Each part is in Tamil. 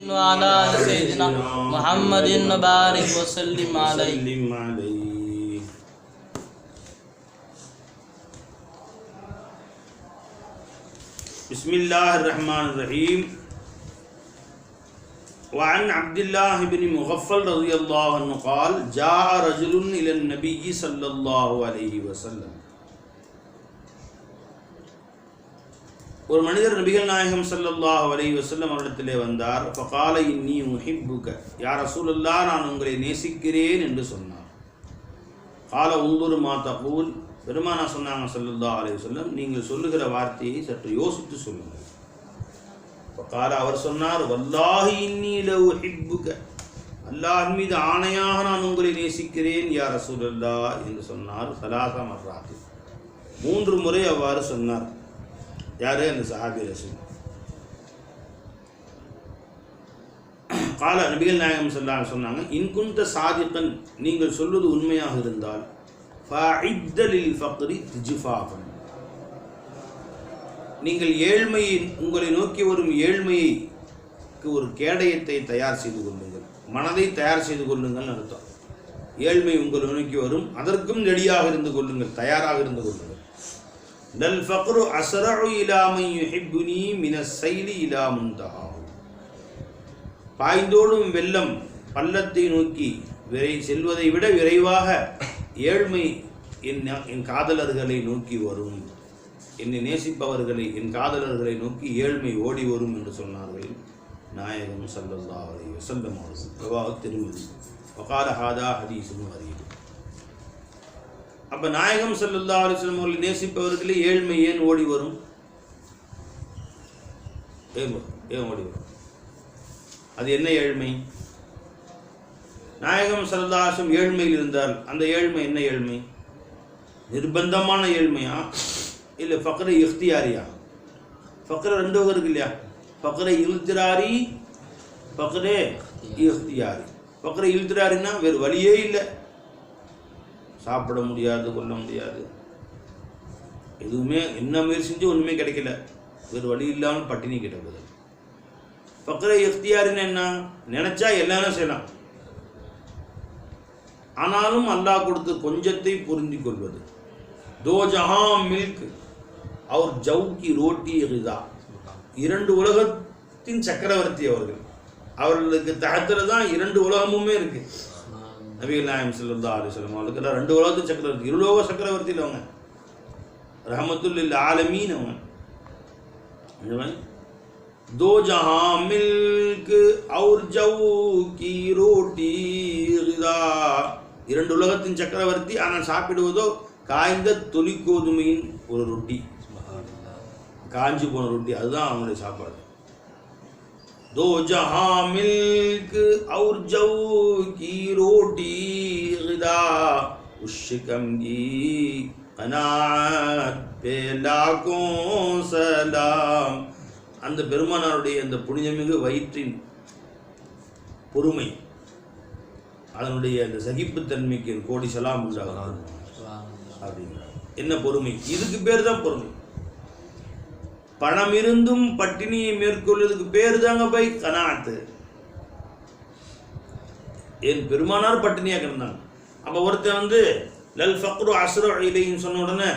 وعلى سيدنا محمد وبارك وسلم عليه. بسم الله الرحمن الرحيم. وعن عبد الله بن مغفل رضي الله عنه قال جاء رجل إلى النبي صلى الله عليه وسلم. ஒரு மனிதர் நபிகள் நாயகம் ஸல்லல்லாஹு அலைஹி வஸல்லம் அவரிடத்திலே வந்தார். ஃபகால இன்னி உஹிப்புக யா ரசூலல்லாஹ், நான் உங்களை நேசிக்கிறேன் என்று சொன்னார். கால உந்துரு மா தகூல், பெருமானா சொன்னாங்க ஸல்லல்லாஹு அலைஹி வஸல்லம், நீங்கள் சொல்லுகிற வார்த்தையை சற்று யோசித்து சொல்லுங்கள். ஃபகால, அவர் சொன்னார், வல்லாஹி இன்னி லஉஹிப்புக, அல்லாஹ் மீது ஆணையாக நான் உங்களை நேசிக்கிறேன் யா ரசூலல்லாஹ் என்று சொன்னார். ஸலாஸ மர்ராத், 3 முறை அவ்வாறு சொன்னார். யாரு? அந்த சஹாபி ரசூல். கால, நபிகள் நாயகம் ஸல்லல்லாஹு அலைஹி சொன்னாங்க, இன் குன்த சாதிகன், நீங்கள் சொல்வது உண்மையாக இருந்தால், ஃபஅஇத்த லில் ஃபக்ரி திஜ்ஃபாஃபன், நீங்கள் ஏழ்மையை, உங்களை நோக்கி வரும் ஏழ்மைக்கு ஒரு கேடயத்தை தயார் செய்து கொள்ளுங்கள், மனதை தயார் செய்து கொள்ளுங்கள் அர்த்தம். ஏழ்மை உங்களை நோக்கி வரும், அதற்கும் ரெடியாக இருந்து கொள்ளுங்கள், தயாராக இருந்து கொள்ளுங்கள். லல் ஃபக்ரு அஸ்ரஉ இலா மன் யுஹிப்புனி மினஸ் ஸைலி இலா முன்தஹாஹு, பாய்ந்தோடும் வெள்ளம் பள்ளத்தை நோக்கி செல்வதை விட விரைவாக ஏழ்மை என் காதலர்களை நோக்கி வரும். என்னை நேசிப்பவர்களை, என் காதலர்களை நோக்கி ஏழ்மை ஓடி வரும் என்று சொன்னார்கள் நாயகம் ஸல்லல்லாஹு அலைஹி வஸல்லம் அவர்கள். ரவாஹு திர்மிதி. வகால ஹாதா ஹதீஸுன் கரீப். அப்போ நாயகம் ஸல்லல்லாஹு அலைஹி வஸல்லம் அவர்களை நேசிப்பவர்களே ஏழ்மை ஏன் ஓடி வரும்? ஏன் ஓடி வரும்? அது என்ன ஏழ்மை? நாயகம் ஸல்லல்லாஹு அலைஹி வஸல்லம் ஏழ்மையில் இருந்தால் அந்த ஏழ்மை என்ன ஏழ்மை? நிர்பந்தமான ஏழ்மையா, இல்லை ஃபக்ரு இஃப்தியாரியா? ஃபக்ரு 2 வகை இருக்கு இல்லையா? ஃபக்ரு இல்திராரி, ஃபக்ரு இஃப்தியாரி. ஃபக்ரு இல்திராரின்னா வேறு வழியே இல்லை, சாப்பிட முடியாது, கொள்ள முடியாது, எதுவுமே என்ன முயற்சி செஞ்சு ஒன்றுமே கிடைக்கல, வேறு வழி இல்லாமல் பட்டினி கிடக்குது. ஃபக்ரு இஃப்தியாரின்னு என்ன? நினைச்சா எல்லாரும் செய்யலாம், ஆனாலும் அல்லாஹ் கொடுத்து கொஞ்சத்தை புரிந்து கொள்வது. தோ ஜஹான் மில்க் அவர் ஜவுக்கி ரோட்டி ரிதா, 2 உலகத்தின் சக்கரவர்த்தி அவர்கள். அவர்களுக்கு தகத்தில் தான் 2 உலகமுமே இருக்கு. நபிகள் நாயகம் ஸல்லல்லாஹு அலைஹி வஸல்லம் அவர்களுக்கு 2 உலகத்தின் சக்கரவர்த்தி, இருலோக சக்கரவர்த்தியில் அவங்க, ரஹமத்துல் லில் ஆலமீன் அவங்க. दो जहां मिल्क और ஜவுக்கி ரோட்டி ரிதா, 2 உலகத்தின் சக்கரவர்த்தி, ஆனால் சாப்பிடுவதோ காய்ந்த தொலி கோதுமையின் ஒரு ரொட்டி, காஞ்சி போன ரொட்டி, அதுதான் அவங்களுடைய சாப்பாடு. दो जहां मिल्क और ஜவுக்கி ரோட்டி ரிதா உஷ்கம் கி கனாத் பே லாகோ சலாம். அந்த பெருமானாருடைய அந்த புனிதமிகு வயிற்றின் பொறுமை, அதனுடைய அந்த சகிப்புத்தன்மைக்கு கோடி சலாம் உண்டாகும் அப்படிங்கிறார். என்ன பொறுமை? இதுக்கு பேர் தான் பொறுமை. பணம் இருந்தும் பட்டினியை மேற்கொள்வதுக்கு பேர் தாங்க பை கனாத்து. என் பெருமானார் பட்டினியாக இருந்தாங்க. அப்போ ஒருத்தன் லல் ஃபக்ரு அஸ்ரஉ இலைன்னு சொன்ன உடனே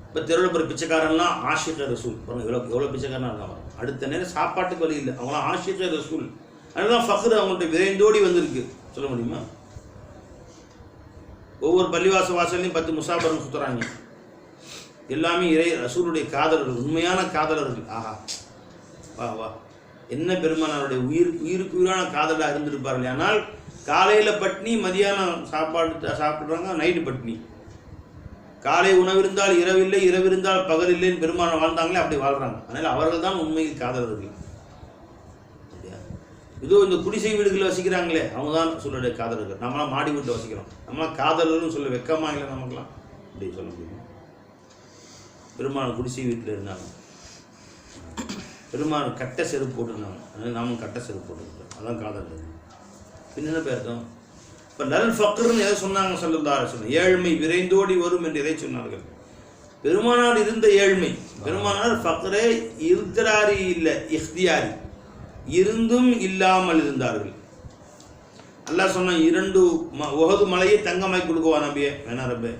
இப்போ தெருவில் போகிற பிச்சைக்காரன்லாம் ஆஷிக ரசூல், எவ்வளோ பிச்சைக்காரனாக இருக்காங்க. அடுத்த நேரம் சாப்பாட்டுக்கு வழி இல்லை, அவங்களாம் ஆஷிக ரசூல். அதுதான் ஃபக்ரு அவங்கள்ட்ட விரைந்தோடி வந்திருக்கு. சொல்ல முடியுமா? ஒவ்வொரு பள்ளிவாச வாசல்லையும் 10 முசாபரம் சுற்றுறாங்க. எல்லாமே ரசூலுடைய காதலர்கள், உண்மையான காதலர்கள். ஆஹா வா வா, என்ன பெருமானாருடைய உயிருக்கு உயிரான காதலாக இருந்திருப்பார்கள். ஆனால் காலையில் பட்னி, மதியானம் சாப்பிட்றாங்க, நைட்டு பட்னி. காலை உணவு இருந்தால் இரவில்லை, இரவு இருந்தால் பகல் இல்லைன்னு பெருமானம் வாழ்ந்தாங்களே, அப்படி வாழ்கிறாங்க. அதனால் அவர்கள் தான் உண்மையில் காதலர்கள். இதோ இந்த குடிசை வீடுகளில் வசிக்கிறாங்களே, அவங்க தான் ரசூலுடைய காதலர்கள். நம்மளாம் மாடி வீட்டில் வசிக்கிறோம், நம்மளாம் காதலர்கள்னு சொல்ல வெக்கமா இல்லை நமக்குலாம்? அப்படி சொல்ல முடியும்? பெருமாள் குடிசை வீட்டில் இருந்தாங்க, பெருமாள் கட்ட செருப்பு போட்டிருந்தாங்க, அதனால் நாமும் கட்ட செருப்பு போட்டுருக்கோம், அதான் காதலர்கள். பின்ன பேர்தான் இப்போ லல் ஃபக்ருன்னு எதை சொன்னாங்க ஸல்லல்லாஹு அலைஹி வஸல்லம்? ஏழ்மை விரைந்தோடி வரும் என்று எதை சொன்னார்கள்? பெருமானார் இருந்த ஏழ்மை. பெருமானார் ஃபக்ரே இல்திராரி இல்லை, இஃப்தியாரி. இருந்தும் இல்லாமல் இருந்தார்கள். அல்லாஹ் சொன்ன 2 உஹது மலையை தங்கமாய் கொடுக்குவா நபியே. வேணா ரப்பே,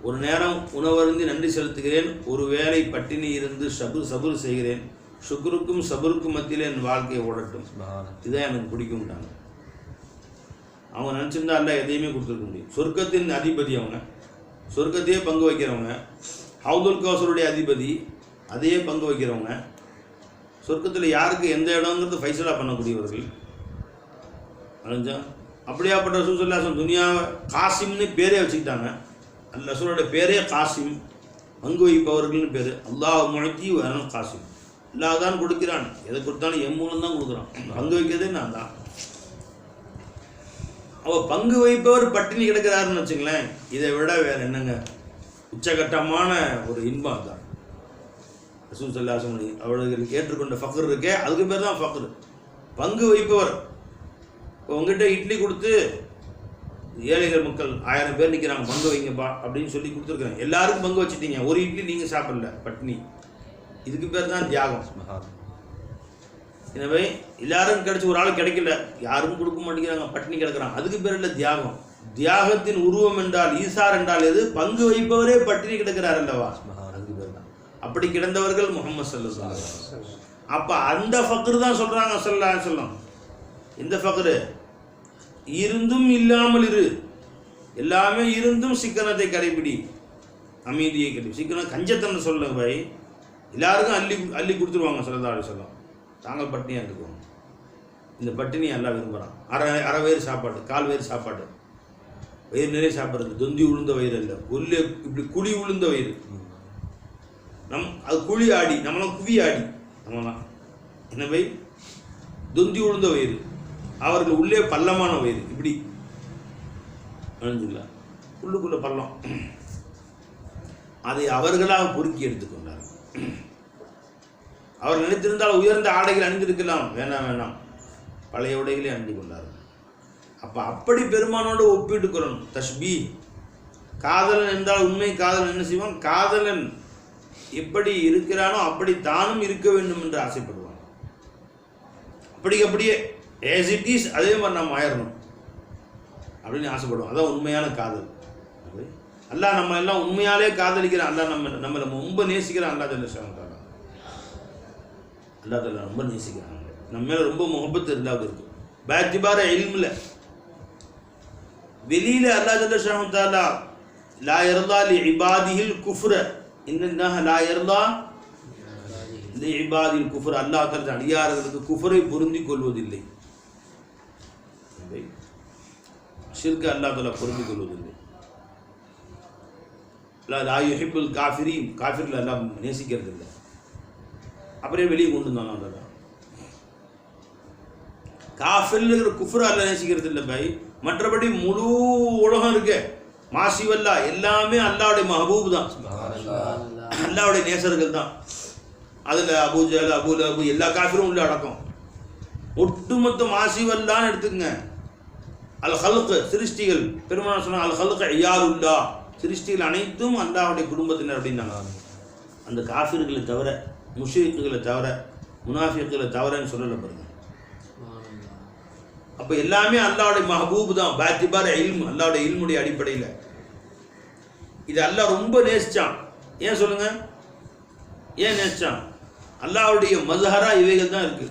ஒரு நேரம் உணவருந்தி நன்றி செலுத்துகிறேன், ஒரு வேளை பட்டினி இருந்து சபுர் செய்கிறேன், சுக்ருக்கும் சபருக்கும் மத்தியில் என் வாழ்க்கையை ஓடட்டும், இதுதான் எனக்கு பிடிக்கும்ட்டாங்க. அவங்க நினச்சிருந்தா அல்ல எதையுமே கொடுத்துருக்க முடியும். சொர்க்கத்தின் அதிபதி அவங்க, சொர்க்கத்தையே பங்கு வைக்கிறவங்க, ஹவுதுல் கௌசருடைய அதிபதி அதையே பங்கு வைக்கிறவங்க, சொர்க்கத்தில் யாருக்கு எந்த இடங்கிறது ஃபைசலா பண்ணக்கூடியவர்கள். அழிஞ்சா அப்படியாப்பட்ட ரசூல் ஸல்லல்லாஹு அலைஹி வஸல்லம் துனியாவை காசிம்னு பேரே வச்சுக்கிட்டாங்க. அந்த ரசூலோட பேரே காசிம், பங்கு வைப்பவர்கள்னு பேர். அல்லாஹ் முஅத்தி வ அனல் காசிம், அல்லாஹ் தான் கொடுக்கிறான், எதை கொடுத்தாலும் என் மூலம் தான் கொடுக்குறான், பங்கு வைக்கிறதே நான் தான். அவள் பங்கு வைப்பவர் பட்டினி கிடக்கிறாருன்னு வச்சுங்களேன், இதை விட வேறு என்னங்க உச்சகட்டமான ஒரு இன்பம் தான். ரசூல் ஸல்லல்லாஹு அலைஹி வஸல்லம் அவர்கள் ஏற்றுக்கொண்ட ஃபக்ர் இருக்கே, அதுக்கு பேர் தான் ஃபக்ர், பங்கு வைப்பவர். இப்போ உங்ககிட்ட இட்லி கொடுத்து ஏழைகள் மக்கள் 1000 பேர் நிற்கிறாங்க, பங்கு வைங்கப்பா அப்படின்னு சொல்லி கொடுத்துருக்குறேன், எல்லாருக்கும் பங்கு வச்சுட்டீங்க, ஒரு இட்லி நீங்கள் சாப்பிடல, பட்டினி, இதுக்கு பேர் தான் தியாகம். எனவே எல்லாரும் கிடைச்சி ஒரு ஆள் கிடைக்கல, யாரும் கொடுக்க மாட்டேங்கிறாங்க, பட்டினி கிடக்கிறாங்க, அதுக்கு பேர் இல்லை தியாகம். தியாகத்தின் உருவம் என்றால் ஈசார் என்றால் எது? பங்கு வைப்பவரே பட்டினி கிடக்கிறார் அல்லவா, அதுக்கு பேர் தான். அப்படி கிடந்தவர்கள் முஹம்மது ஸல்லல்லாஹு அலைஹி வஸல்லம். அப்போ அந்த ஃபக்ர் தான் சொல்கிறாங்க ஸல்லல்லாஹு அலைஹி வஸல்லம். இந்த ஃபக்ரு இருந்தும் இல்லாமல் இரு, எல்லாமே இருந்தும் சிக்கனத்தை கடைபிடி, அமைதியை கடைபிடி. சிக்கனம் கஞ்சத்தன்னு சொல்லுங்க பாய், எல்லாருக்கும் அள்ளி கொடுத்துருவாங்க ஸல்லல்லாஹு அலைஹி வஸல்லம். தாங்கள் பட்டினியாக இருந்துக்குவோம், இந்த பட்டினி எல்லாம் விரும்புகிறான். அரை வயிறு சாப்பாடு, 1/4 வயிறு சாப்பாடு, வயிறு நிறைய சாப்பிட்றது, தொந்தி உளுந்த வயிறு இல்லை, உள்ளே இப்படி குழி உளுந்த வயிறு. அது குழி ஆடி, நம்மளாம் குவி ஆடி, நம்மளாம் என்ன வயிறு, தொந்தி உளுந்த வயிறு, அவர்கள் உள்ளே பள்ளமான வயிறு, இப்படி அழிஞ்சுங்களா, உள்ளுக்குள்ள பள்ளம். அதை அவர்களாக பொறுக்கி எடுத்துக்கொண்டார். அவர் நினைத்திருந்தால் உயர்ந்த ஆடைகள் அணிந்திருக்கலாம், வேணாம், பழைய உடைகளை அணிந்து கொண்டார்கள். அப்போ அப்படி பெருமானோடு ஒப்பிட்டு கொள்ளணும். தஷ்பீ, காதலன் என்றால் உண்மை காதலன் என்ன செய்வான், காதலன் எப்படி இருக்கிறானோ அப்படி தானும் இருக்க வேண்டும் என்று ஆசைப்படுவான். அப்படியே as it is அதே மாதிரி நாம் ஆயிடணும் அப்படின்னு ஆசைப்படுவோம். அதான் உண்மையான காதல். அல்லாஹ் நம்ம எல்லாம் உண்மையாலே காதலிக்கிறான், அல்லாஹ் நம்மளை ரொம்ப நேசிக்கிறான். அல்லாஹ் தாலா ரொம்ப நேசிக்கிறாங்க, நம்ம மேலே ரொம்ப முகப்பத்து இருந்தால் இருக்கு. பேத்திபார இல்மில் வெளியில் அல்லாஹ் தாலா லா யர்தா லி இபாதிஹில் குஃப்ர, இன்னல்லாஹ லா யர்தா லி இபாதில் குஃப்ர, அல்லாஹ் தனது அடியார்களுக்கு குஃப்ரை பொருந்தி கொள்வதில்லை, ஷிர்க் அல்லாஹ் தாலா பொருந்தி கொள்வதில்லை. லா யுஹிப்புல் காஃபிரீன், காஃபிர்கள் அல்லாஹ் நேசிக்கிறது இல்லை. அப்படியே வெளியே கொண்டு வந்தாங்க. அதான் காஃபில் இருக்கிற குஃப்ர அல்லாஹ் நேசிக்கிறது இல்லை பாய். மற்றபடி முழு உலகம் இருக்கு, மாசிவல்லா எல்லாமே அல்லாவுடைய மஹபூப் தான், அல்லாவுடைய நேசர்கள் தான். அதில் அபூஜல், அபு எல்லா காஃபிரும் உள்ள அடக்கம். ஒட்டுமொத்த மாசிவல்லான்னு எடுத்துக்கங்க. அல் ஹல்க் சிருஷ்டிகள், பெருமாள் சொன்னாங்க அல் ஹல்க் ஐயாருல்லா, சிருஷ்டிகள் அனைத்தும் அல்லாவுடைய குடும்பத்தினர் அப்படின்னாங்க. அந்த காஃபிர்களை தவிர, முஷ்ரிக்குகளை தவிர, முனாஃபிக்குகளை தவிரன்னு சொல்லல பாருங்க. அப்போ எல்லாமே அல்லாவுடைய மஹபூப் தான். பாத்திபார் இல்ம், அல்லாவுடைய இல்முடைய அடிப்படையில் இது அல்லாஹ் ரொம்ப நேசிச்சான். ஏன் சொல்லுங்க, ஏன் நேசிச்சான்? அல்லாவுடைய மஸ்ஹரா இவைகள் தான் இருக்கு.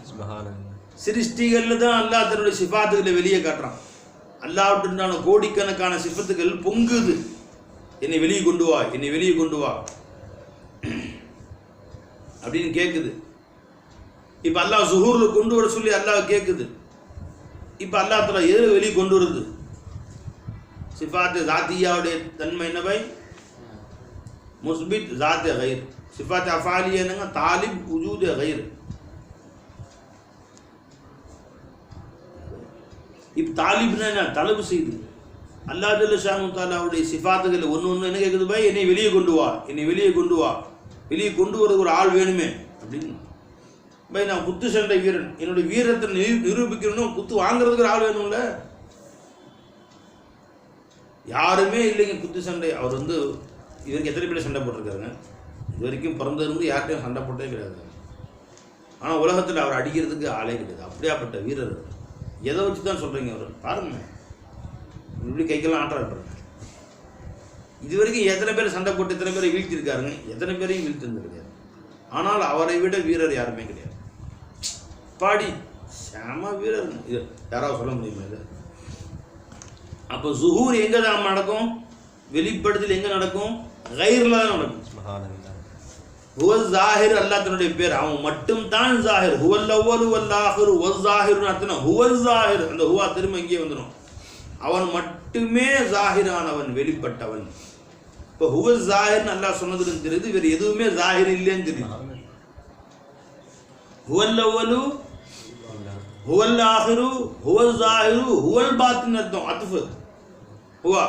சிருஷ்டிகளில் தான் அல்லாஹ் தன்னுடைய சிஃபாத்துகளை வெளியே காட்டுறான். அல்லாஹ்வுடைய கோடிக்கணக்கான சிஃபத்துகள் பொங்குது, என்னை வெளியே கொண்டு வா, என்னை வெளியே கொண்டு வா அப்படின்னு கேட்குது. இப்போ அல்லாஹ் zuhurல கொண்டு வர சொல்லி அல்லாஹ் கேட்குது. இப்போ அல்லாஹ் தஆலா எது வெளியே கொண்டு வருது? சிஃபாத் ஜாத்தியாவுடைய தன்மை என்ன பை? முஸ்பித் ஜாத் கைர். சிஃபாத் அஃபாலியா என்னங்க? தாலிப் உஜூத் கைர். இப்போ தாலிப்னா என்ன? தலபு செய்து. அல்லாஹ் ஜல்ல ஷானு தஆலாவுடைய சிஃபாத்துகள் ஒன்று என்ன கேட்குது பை? என்னை வெளியே கொண்டு வா, என்னை வெளியே கொண்டு வா, வெளியே கொண்டு வரது ஒரு ஆள் வேணுமே அப்படின்னு. பை நான் குத்து சண்டை வீரன், என்னுடைய வீரத்தை நிரூபிக்கணும், குத்து வாங்குறதுக்கு ஒரு ஆள் வேணும்ல. யாருமே இல்லைங்க குத்து சண்டை. அவர் இவருக்கு எத்தனை பேர் சண்டை போட்டிருக்காருங்க? இது வரைக்கும் பிறந்திருந்து யார்கிட்டையும் சண்டை போட்டே கிடையாது. ஆனால் உலகத்தில் அவர் அடிக்கிறதுக்கு ஆளே கிடையாது. அப்படியாப்பட்ட வீரர். எதை வச்சு தான் சொல்கிறீங்க அவர் பாருங்க, இப்படி கைக்கெல்லாம் ஆட்டம் பாருங்க. இது வரைக்கும் எத்தனை பேர் சண்டை போட்டு எத்தனை பேரை வீழ்த்திருக்காருங்க, எத்தனை பேரையும் வீழ்த்திருந்திருக்காரு. ஆனால் அவரை விட வீரர் யாருமே கிடையாது. பாடி செம வீரர். இது யாராவது சொல்ல முடியுமா இது? அப்போ ஜுஹூர் எங்கே தான் நடக்கும்? வெளிப்படுத்தல் எங்கே நடக்கும்? கைரில் தான் நடக்கும். ஹுவல் ஜாஹிர் அல்லாஹ் தன்னுடைய பேர், அவன் மட்டும் தான் ஜாஹிர். ஹுவல் அவ்வலு வல் ஆஹிரு வல் ஜாஹிர்னு அர்த்தம். ஹுவல் ஜாஹிர், அந்த ஹுவா திரும்ப இங்கே வந்துடும். அவன் மட்டுமே ஜாஹிரானவன், வெளிப்பட்டவன். இப்போ ஹுவல் ஜாஹிர்னு அல்லாஹ் சொன்னதுன்னு தெரியுது, வேறு எதுவுமே ஜாஹிர் இல்லைன்னு தெரியுது. ஹுவல் அவ்வலு ஹுவல் ஆஹிரு ஹுவல் ஜாஹிரு ஹுவல் பாத்தின் அர்த்தம். அத்ஃபு ஹுவா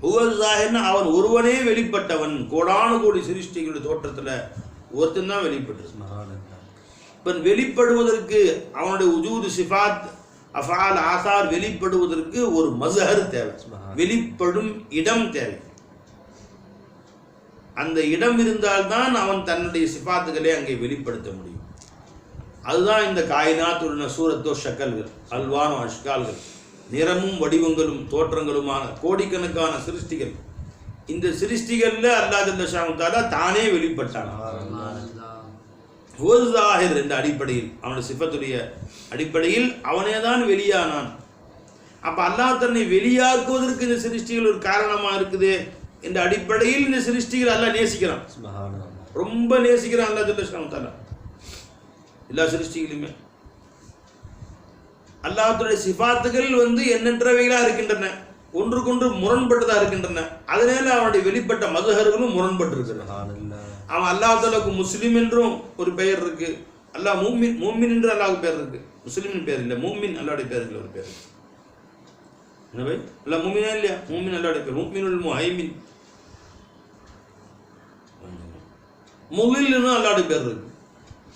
ஹுவல் ஜாஹிர்னா அவன் ஒருவனே வெளிப்பட்டவன். கோடானு கோடி சிருஷ்டிகளுடைய தோற்றத்தில் ஒருத்தன் தான் வெளிப்பட்டு. இப்போ வெளிப்படுவதற்கு அவனுடைய உஜூது சிஃபாத் அஃஆல் ஆசார் வெளிப்படுவதற்கு ஒரு மஸ்ஹர் தேவை, வெளிப்படும் இடம் தேவை. அந்த இடம் இருந்தால்தான் அவன் தன்னுடைய சிஃபாத்துகளை அங்கே வெளிப்படுத்த முடியும். அதுதான் இந்த காயினாத்துடைய சூரத்தோ ஷக்கல்கள், அல்வானோ அஷ்கால்கள், நிறமும் வடிவங்களும் தோற்றங்களுமான கோடிக்கணக்கான சிருஷ்டிகள். இந்த சிருஷ்டிகளில் அல்லாஹ் ஜல்ல ஷானஹு தஆலா தானே வெளிப்பட்டான். ஹுவல் ஜாஹிர் என்ற அடிப்படையில், அவனுடைய சிஃபத்துடைய அடிப்படையில் அவனே தான் வெளியானான். அப்போ அல்லாஹ் தன்னை வெளியாக்குவதற்கு இந்த சிருஷ்டிகள் ஒரு காரணமாக இருக்குது என்ற அடிப்படையில் இந்த சிருஷ்டிகள் அல்லாஹ் நேசிக்கிறான், ரொம்ப நேசிக்கிறான் அல்லாஹ் ஜல்ல ஷானஹு தஆலா. எல்லா சிருஷ்டிகளுமே அல்லாஹ்வுடைய சிஃபாத்துகள் எண்ணற்றவைகளாக இருக்கின்றன, ஒன்றுக்கொன்று முரண்பட்டதாக இருக்கின்றன. அதனால அவனுடைய வெளிப்பட்ட மதுஹர்களும் முரண்பட்டு இருக்கிறான். அவன் அல்லாஹ் தஆலாவுக்கு முஸ்லிம் என்றும் ஒரு பெயர் இருக்கு, அல்லாஹ் மூமின் மூமின் என்று அல்லாஹ்வுக்கு பேர் இருக்கு. முஸ்லிமின் பேர் இல்லை, மூமின் அல்லாஹ்வுடைய பேர் ஒரு பேர். என்ன பை அல்லாஹ் மூமினா இல்லையா? மூமின் அல்லாஹ்வுடைய பேர். மூமினுல் முஹைமின், முகில்னு அல்லாஹ்வுடைய பேர் இருக்கு.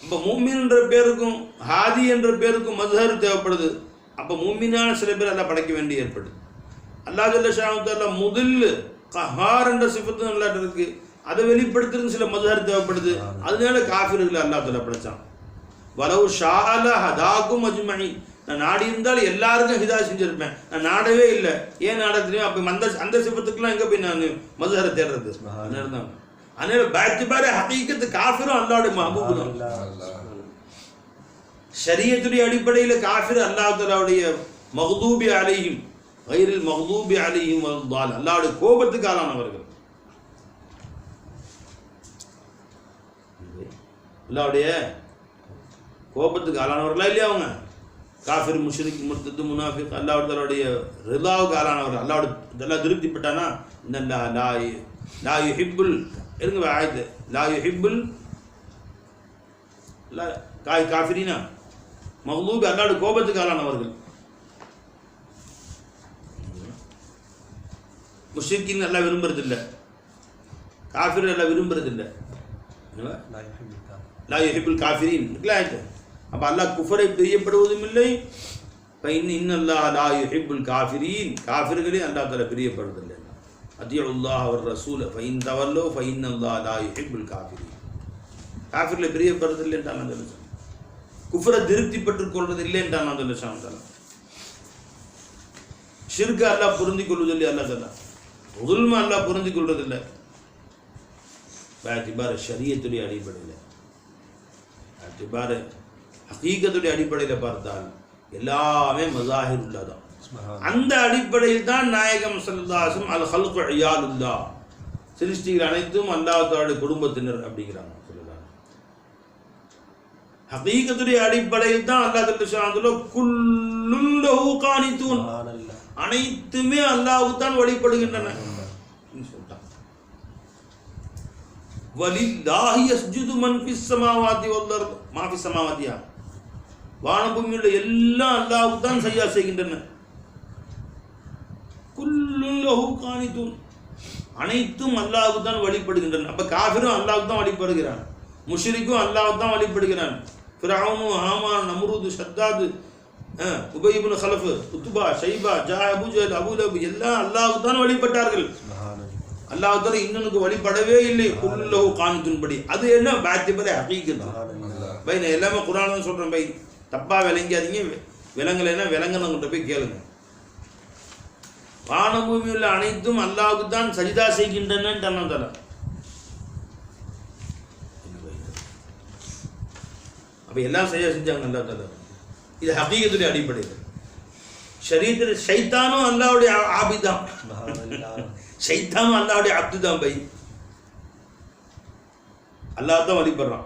இப்போ மூமின் என்ற பேருக்கும் ஹாதி என்ற பேருக்கும் மஸ்ஹர் தேவைப்படுது. அப்போ மூமினான சில பேர் அல்லாஹ் படைக்க வேண்டி ஏற்படுது. அல்லாஹ் ஜல்ல ஷானஹு தஆலா முதில் கஹார் என்ற சிஃபத்து அல்லாஹ் இருக்கு, அதை வெளிப்படுத்துறதுக்கு சில மஸ்ஹர் தேவைப்படுது. அதனால காஃபிர்களை அல்லாஹ் தஆலா படைச்சான். வலவு ஷாஅல ஹதாக்கும் அஜ்மஈன், நான் நாடி இருந்தால் எல்லாருக்கும் ஹிதாயத் செஞ்சிருப்பேன், நான் நாடவே இல்லை. ஏன் நாட தெரியும்? அப்போ அந்த சிஃபத்துக்குலாம் எங்கே போய் நான் மஸ்ஹரை தேடுறது? அதனால அதனால பாத்திபார ஹகீகத்து காஃபிரும் அல்லாஹ்வுடைய மஹ்பூப் தான். ஷரியத்துடைய அடிப்படையில் காஃபிர் அல்லாஹ் தஆலாவுடைய மக்தூபி அலைஹிம் கைரில் மக்தூபி அலைஹிம் வல் அல்லாஹ்வுடைய கோபத்துக்கு ஆளானவர்கள். அல்லாஹ்வுடைய கோபத்துக்கு ஆளானவர்களா இல்லையா அவங்க? காஃபிர், முஷ்ரிக், முர்தத், முனாஃபிக் அல்லாஹ் தஆலாவுடைய ரிதாவுக்கு ஆளானவர்கள். அல்லாஹ் திருப்திப்பட்டானா இன்னல்லாஹ் லா யுஹிப்புல் இருங்க ஆயத்து லா யுஹிப்புல் காஃபிரீனா மக்லூப் அல்லாஹ்வுடைய கோபத்துக்கு ஆளானவர்கள். முஷ்ரிக்கின் அல்லாஹ் விரும்புறதில்லை, காஃபிர் அல்லாஹ் விரும்புறதில்லை. லா யுஹிப்புல் காஃபிரீன் ஆயத்து. அப்போ அல்லாஹ் குஃபரை பிரியப்படுவதும் இல்லை. இன்னல்லாஹ் லா யுஹிப்புல் காஃபிரீன், காஃபிர்களே அல்லாஹ் தஆலா பிரியப்படுவதில்லை. அத்தியுல்லாஹ் வர் ரசூல ஃபைன் தவல்லோ ஃபைன்னல்லாஹ் லா யுஹிப்புல் காஃபிரீன். காஃபிர்களை பிரியப்படுவதில்லை என்றால் நான் சொல்லுவேன், குஃபரை திருப்தி பெற்றுக் கொள்வது இல்லை என்றால் நான் சொல்லுவேன். ஷிர்க அல்லாஹ் பொருந்திக் கொள்வதில்லை, அல்லாஹ் தஆலா உல்ம அல்லாஹ் பொருந்திக் கொள்வதில்லை. பாத்திபார ஷரியத்துடைய அடிப்படையில், பாத்திபார ஹகீகத்துடைய அடிப்படையில் பார்த்தால் எல்லாமே மஸாஹிர் உள்ளதான். அந்த அடிப்படையில் தான் நாயகம் ஸல்லல்லாஹு அலைஹி வஸல்லம் அல் ஹல்கு இயாலுல்லாஹ், சிருஷ்டிகள் அனைத்தும் அல்லாஹ் தஆலாவுடைய குடும்பத்தினர் அப்படிங்கிறாங்க. ஹகீகத்துடைய அடிப்படையில் தான் அல்லாஹ் தஆலா குல்லுன் லஹு கானிதூன், அனைத்துமே அல்லாஹ்வுக்கு தான் வழிபடுகின்றன சொல்லிட்டான். வலில்லாஹி யஸ்ஜுது மன் ஃபிஸ் ஸமாவாதி வல் அர்த் மா ஃபிஸ் ஸமாவாதியா, வானபூமியுள்ள எல்லாம் அல்லாஹ்வுக்கு தான் சஜ்ஜா செய்கின்றன. குல்லுன் லஹு கானிதூன், அனைத்தும் அல்லாஹ்வுக்கு தான் வழிபடுகின்றன. அப்ப காஃபிரும் அல்லாஹ்வுக்கு தான் வழிபடுகிறான், முஷ்ரிக்கும் அல்லாஹ்வுக்கு தான் வழிபடுகிறான். Firaun, Haman, Namrud, Shaddad, Ubay ibn Khalaf, Utba, Shaiba, Abu Jahl, Abu Lahab எல்லாம் அல்லாஹ்வுக்கு தான் வழிபட்டார்கள். அல்லாஹ் தஆலா இன்னொன்னுக்கு வழிபடவே இல்லை. குல்லு லஹு கானிதூன் படி அது என்ன பாத்திபர ஹகீகத். பை நான் எல்லாமே குர்ஆன் தான் சொல்கிறேன் பை, தப்பாக விளங்காதீங்க. விளங்கலைன்னா விளங்கணுங்கிட்ட போய் கேளுங்க. வானபூமி உள்ள அனைத்தும் அல்லாஹ்வுக்கு தான் சஜிதா செய்கின்றன. அப்போ எல்லாம் செஞ்சாங்க அல்லாஹ் தஆலா. இது ஹகீகத்துடைய அடிப்படையில். ஷரீஅத்தில் ஷைத்தானும் அல்லாஹ்வுடைய ஆபிதான், ஷைத்தானும் அல்லாஹ்வுடைய அப்து தான் பை. அல்லாஹ் தான் வழிபடுறான்.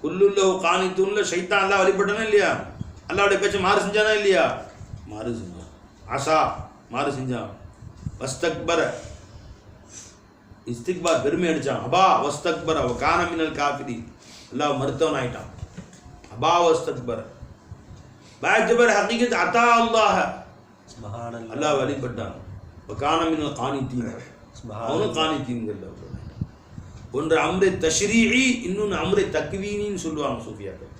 குல்லுல்லஹு கானித்துன்ல ஷைத்தான் அல்லாஹ் வழிபட்டானா இல்லையா? அல்லாஹ்வுடைய பேச்சை மாறு செஞ்சானா இல்லையா? மாறு செஞ்சான். ஆசா மாறு செஞ்சான். வஸ்தக்பர இஸ்திக்பார் பெருமை அடிச்சான். அபா வஸ்தக்பர அவ கான மினல் காஃபிரி அல்லாஹ் மறுத்தவன் ஆயிட்டான். அபா வஸ்தக்பர பாஜபர் ஹகீகத் அத்தா அல்லாஹ் சுப்ஹானல்லாஹ் அல்லாஹ் வழிபட்டான். கான மினல் கானித்தீன் அவனும் கானித்தீன்கள். ஒன்று அம்ரே தஷ்ரீஇ, இன்னொன்று அம்ரே தக்வீனின்னு சொல்லுவாங்க சூஃபியாக்கள்.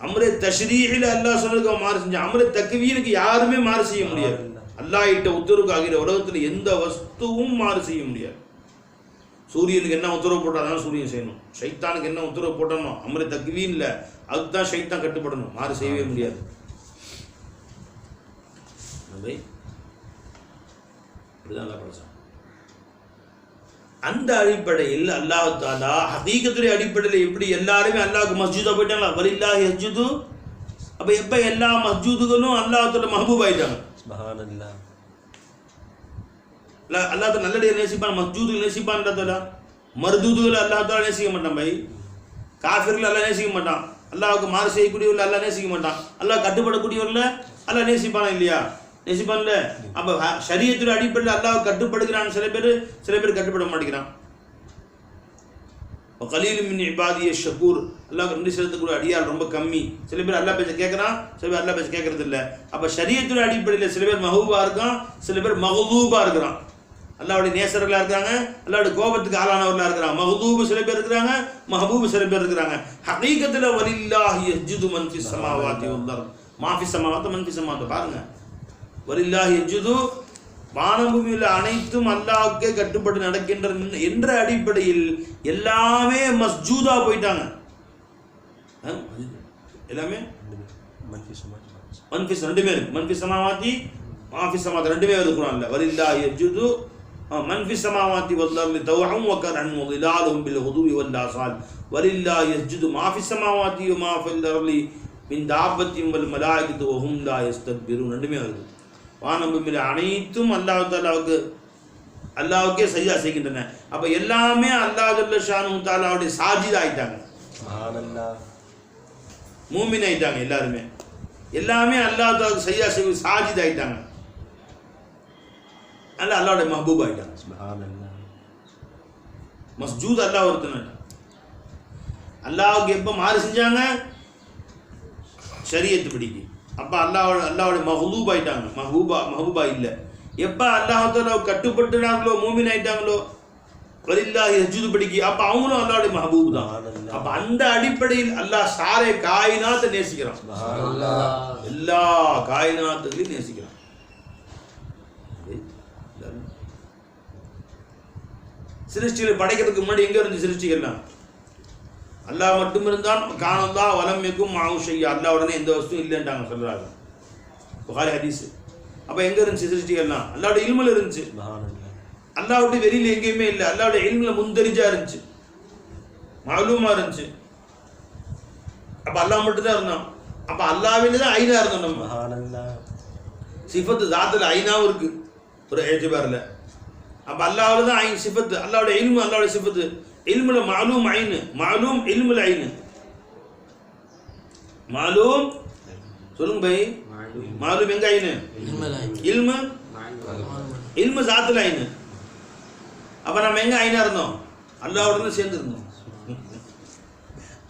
அம்ரே தஷ்ரீஇல அல்லாஹ் சொன்னதுக்கு மாறு செஞ்சான். அம்ரே தக்வீனுக்கு யாருமே மாறு செய்ய முடியாது. அல்லாஹ் இட்ட உத்தரவுக்கு ஆகிற உலகத்தில் எந்த வஸ்துவும் மாறு செய்ய முடியாது. சூரியனுக்கு என்ன உத்தரவு போட்டால் சூரியன் செய்யணும். ஷைத்தானுக்கு என்ன உத்தரவு போட்டணும் அம்ரே தக்வீன் இல்லை, அதுக்கு தான் ஷைத்தான் கட்டுப்படணும். மாறு செய்யவே முடியாது. இப்படிதான் அல்லாஹ் படைச்சான். அந்த அடிப்படையில் அல்லாஹ் தஆலா ஹகீகத்துடைய அடிப்படையில் எப்படி எல்லாருமே அல்லாஹ்வுக்கு மஸ்ஜூதா போயிட்டாங்களா? வலில்லாஹி யஸ்ஜுது. அப்போ எப்போ எல்லா மஸ்ஜூதுகளும் அல்லாஹ்வோட மஹபூப் ஆயிட்டாங்க. சுப்ஹானல்லாஹ். அல்லாஹ் தஆலா நல்லடியை நேசிப்பான், மஸ்ஜூதுகள் நேசிப்பான். மர்தூதுகளை அல்லாஹ் தஆலா நேசிக்க மாட்டான் பை. காஃபிர்கள் அல்லாஹ் நேசிக்க மாட்டான். அல்லாஹ்வுக்கு மாறு செய்யக்கூடியவர்கள் அல்லாஹ் நேசிக்க மாட்டான். அல்லாஹ் கட்டுப்படக்கூடியவர்கள் அல்லாஹ் நேசிப்பானா இல்லையா? நேசிப்பான்ல. அப்போ ஷரியத்துடைய அடிப்படையில் அல்லாஹ் கட்டுப்படுகிறான். சில பேர் கட்டுப்பட மாட்டேங்கிறான். கலீலு மின் இபாதிய ஷக்கூர், அல்லாஹ் நன்றி செலுத்தக்கூடிய அடியால் ரொம்ப கம்மி. சில பேர் அல்லாஹ் பேச்ச கேட்குறான், சில பேர் அல்லாஹ் பேச்ச கேட்கறது இல்லை. அப்போ ஷரியத்துடைய அடிப்படையில் சில பேர் மஹூபா இருக்கான், சில பேர் மஹதூபா இருக்கிறான். அல்லாஹ்வுடைய நேசர்களாக இருக்கிறாங்க, அல்லாஹ்வுடைய கோபத்துக்கு ஆளானவர்களாக இருக்கிறாங்க. மஹதூபு சில பேர் இருக்கிறாங்க, மஹபூபு சில பேர் இருக்கிறாங்க. ஹகீகத்தில் வலில்லாஹி யஸ்ஜுது மன் ஃபிஸ் ஸமாவாதி வல் அர்த் மா ஃபிஸ் ஸமாவாதி மன் ஃபிஸ் ஸமாவாதி. பாருங்க, வலில்லாஹி யஸ்ஜுது வானபூமியில் அனைத்தும் அல்லாஹ்வுக்கே கட்டுப்பட்டு நடக்கின்றன என்ற அடிப்படையில் எல்லாமே மஸ்ஜூதா போயிட்டாங்க. எல்லாமே மன்ஃபிஸ் ரெண்டுமே இருக்கு. மன்ஃபிஸ் ஸமாவாதி மாஃபிஸ் ஸமாவாதி ரெண்டுமே வருது குர்ஆன்ல. வலில்லாஹி யஸ்ஜுது மன்ஃபிஸ் ஸமாவாதி வல் அர்தி தவ்அன் வ கர்ஹன் வ ظிலாலுஹும் பில் குதுவி வல் ஆஸால் வலில்லாஹி யஸ்ஜுது மாஃபிஸ் ஸமாவாதி வ மா ஃபில் அர்தி மின் தாபத்தின் வல் மலாயிகத்து வ ஹும் லா யஸ்தக்பிரூன் ரெண்டுமே வருது. வானபூமியில் அனைத்தும் அல்லாஹ்வுக்கே சஜ்தா செய்கின்றன. அப்போ எல்லாமே அல்லாஹ் ஜல்ல ஷானஹு தஆலாவுடைய சாஜித் ஆயிட்டாங்க. சுப்ஹானல்லாஹ். மூமின் ஆயிட்டாங்க எல்லாருமே. எல்லாமே அல்லாஹ் தஆலாவுக்கு சஜ்தா செய்து சாஜித் ஆயிட்டாங்க. அல்லாஹ்வுடைய மஹபூப் ஆயிட்டாங்க. சுப்ஹானல்லாஹ். மஸ்ஜூத் அல்லாஹ் ஒருத்தன். அல்லாஹ்வுக்கு எப்போ மாறு செஞ்சாங்க? ஷரியத்து பிடிக்கு. அப்போ அல்லாஹ்வுடைய மஹ்லூப் ஆயிட்டாங்க. மஹபூபா இல்லை. எப்போ அல்லாஹ் தஆலா கட்டுப்பட்டுனாங்களோ மூமின் ஆயிட்டாங்களோ வலில்லாஹி யஸ்ஜுது படிக்கி, அப்போ அவங்களும் அல்லாஹ்வுடைய மஹபூப் தான். அப்போ அந்த அடிப்படையில் அல்லாஹ் சாரே காயினாத்தை நேசிக்கிறான். எல்லா காயினாத்துகளையும் நேசிக்கிறான். சிருஷ்டிகளை படைக்கிறதுக்கு முன்னாடி எங்க இருந்து சிருஷ்டிகள்லாம்? அல்லாஹ் மட்டும் இருந்தான். கானல்லா வலம் யகும் மஅஹு ஷை'a, அல்லாஹ் உடனே எந்த வஸ்துவும் இல்லைன்றாங்க சொல்றாங்க புகாரி ஹதீஸ். அப்போ எங்க இருந்துச்சு சிருஷ்டிகள்லாம்? அல்லாஹ்வுடைய இல்முல இருந்துச்சு. அல்லாஹ்வுடைய வெளியில எங்கேயுமே இல்லை. அல்லாஹ்வுடைய இல்முல முந்தரிஜா இருந்துச்சு, மாலூமா இருந்துச்சு. அப்போ அல்லாஹ் மட்டும் தான் இருந்தான். அப்போ அல்லாஹ்வில தான் ஐனா இருந்தோம் நம்ம. சிஃபத்து ஜாத்துல ஐனாவும் இருக்கு ஒரு ஏஜிபாரில். அப்போ அல்லாஹ்வுல தான் ஐன் சிஃபத்து, அல்லாஹ்வுடைய இல்மு அல்லாஹ்வுடைய சிஃபத்து. இல்முல மாலூம் ஐனு, மாலூம் இல்முல ஐனு. மாலூம் சொல்லுங்க பை, மாலூம் எங்க ஐனு? இல்மு இல்மு ஜாத்துல ஐனு. அப்ப நம்ம எங்க ஐனா இருந்தோம்? அல்லாஹ்வுடன் சேர்ந்து இருந்தோம்.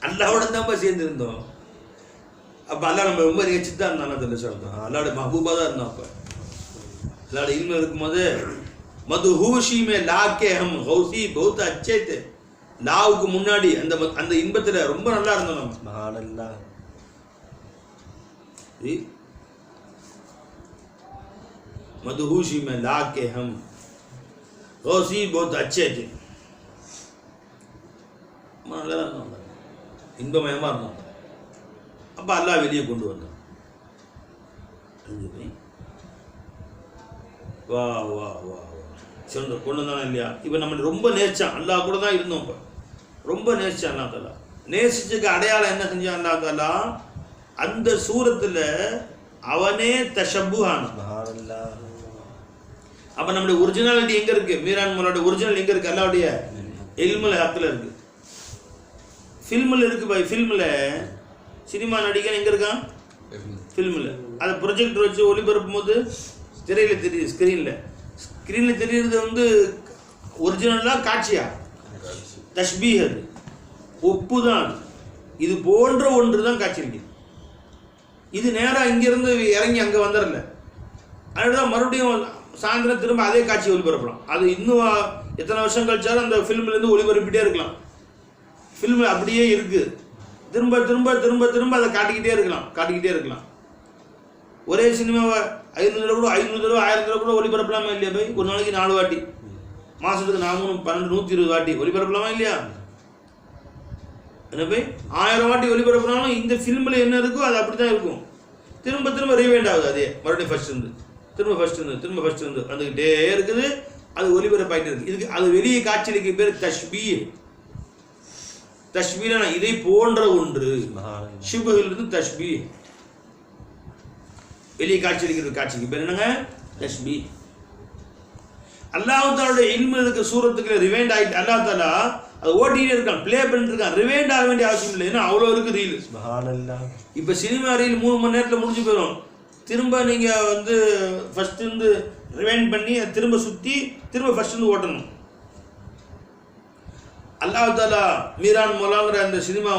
அல்லாஹ்வுடன் தான் சேர்ந்து இருந்தோம். அப்ப அல்லாஹ் நம்ம ரொம்ப நேசிச்சு தான் இருந்தான் சொல்றோம். அல்லாஹ்வுடைய மஹபூபா தான் இருந்தோம். அப்ப அல்லாஹ்வுடைய இல்மு இருக்கும்போது மதுஹூஷி மே லாக்கே ஹம் கௌசி बहुत अच्छे थे. லாவுக்கு முன்னாடி அந்த இன்பத்துல ரொம்ப நல்லா இருந்தோம் நம்ம. சுப்ஹானல்லாஹ். मदहूशी में ला के हम गौसी बहुत अच्छे थे. இன்பமயமாக இருந்தாங்க. அப்போ அல்லாஹ் வெளியே கொண்டு வந்தான். வா வா வா சொந்த கொண்டு வந்தானே இல்லையா? இப்போ நம்ம ரொம்ப நேசிச்சான், அல்லாஹ் கூட தான் இருந்தோம். இப்போ ரொம்ப நேசிச்சான் அல்லா தாலா. நேசிச்சுக்கு அடையாளம் என்ன செஞ்சான் அல்லா தாலா? அந்த சூரத்தில் அவனே தஷப்புஹான். அப்போ நம்முடைய ஒரிஜினாலிட்டி எங்கே இருக்குது? மீரான் மோலோட ஒரிஜினல் எங்கே இருக்குது? அல்லாவுடைய இல்முல் ஹக்கில் இருக்குது. ஃபில்மில் இருக்குது பாய். ஃபில்மில் சினிமா நடிகன் எங்கே இருக்கான்? ஃபில்மில் அதை ப்ரொஜெக்டர் வச்சு ஒளிபரப்பும் போது திரையில் தெரியுது, ஸ்க்ரீனில் தெரியுறது வந்து ஒரிஜினலாக காட்சியா? தஷ்பீஹ். அது ஒப்பு தான். இது போன்ற ஒன்று தான் காட்சி இருக்குது. இது நேராக இங்கேருந்து இறங்கி அங்கே வந்துடல. அதனால தான் மறுபடியும் சாயந்தரம் திரும்ப அதே காட்சி ஒளிபரப்பலாம். அது இன்னும் எத்தனை வருஷம் கழிச்சாலும் அந்த ஃபில்ம்லேருந்து ஒளிபரப்பிட்டே இருக்கலாம். ஃபில்ம் அப்படியே இருக்குது. திரும்ப திரும்ப திரும்ப திரும்ப அதை காட்டிக்கிட்டே இருக்கலாம். ஒரே சினிமாவை 500 தடவை கூட 500 தடவை 1000 தடவை கூட ஒளிபரப்பலாமா இல்லையா போய்? ஒரு நாளைக்கு 4 வாட்டி, மாதத்துக்கு 4 12 120 வாட்டி ஒளிபரப்பலாமா இல்லையா? என்ன போய் 1000 வாட்டி ஒளிபரப்புனாலும் இந்த ஃபில்மில் என்ன இருக்கோ அது அப்படி தான் இருக்கும். திரும்ப திரும்ப ரீவைண்ட் ஆகுது. அதே மறுபடியும் திரும்ப ஃபஸ்ட் இருந்து வந்துக்கிட்டே இருக்குது. அது ஒளிபரப்பாயிட்டே இருக்குது. இதுக்கு அது வெளியே காட்சிக்கு பேர் தஷ்பீஹ். தஷ்பீஹ்னா இதை போன்ற ஒன்று. ஷிபுஹிலிருந்து தஷ்பீஹ். வெளியே காட்சிக்கு பேர் என்னங்க? தஷ்பீஹ். அல்லாஹ் தாலுடைய இல்மு இருக்க சூரத்துக்கு ரிவைண்ட் ஆகிட்டு அல்லாஹ் தாலா அது ஓட்டிகிட்டே இருக்கான், ப்ளே பண்ணிட்டு இருக்கான். ரிவைண்ட் ஆக வேண்டிய அவசியம் இல்லை. ஏன்னா அவ்வளோ இருக்குது ரீல். இப்போ சினிமா ரீல் 3 மணி நேரத்தில் முடிஞ்சு போயிடும். திரும்ப நீங்கள் வந்து ஃபஸ்ட்டு ரிவைண்ட் பண்ணி திரும்ப சுற்றி திரும்ப ஃபஸ்ட்டு ஓட்டணும். அல்லாஹ் தாலா மீரான் மோலாங்கிற அந்த சினிமா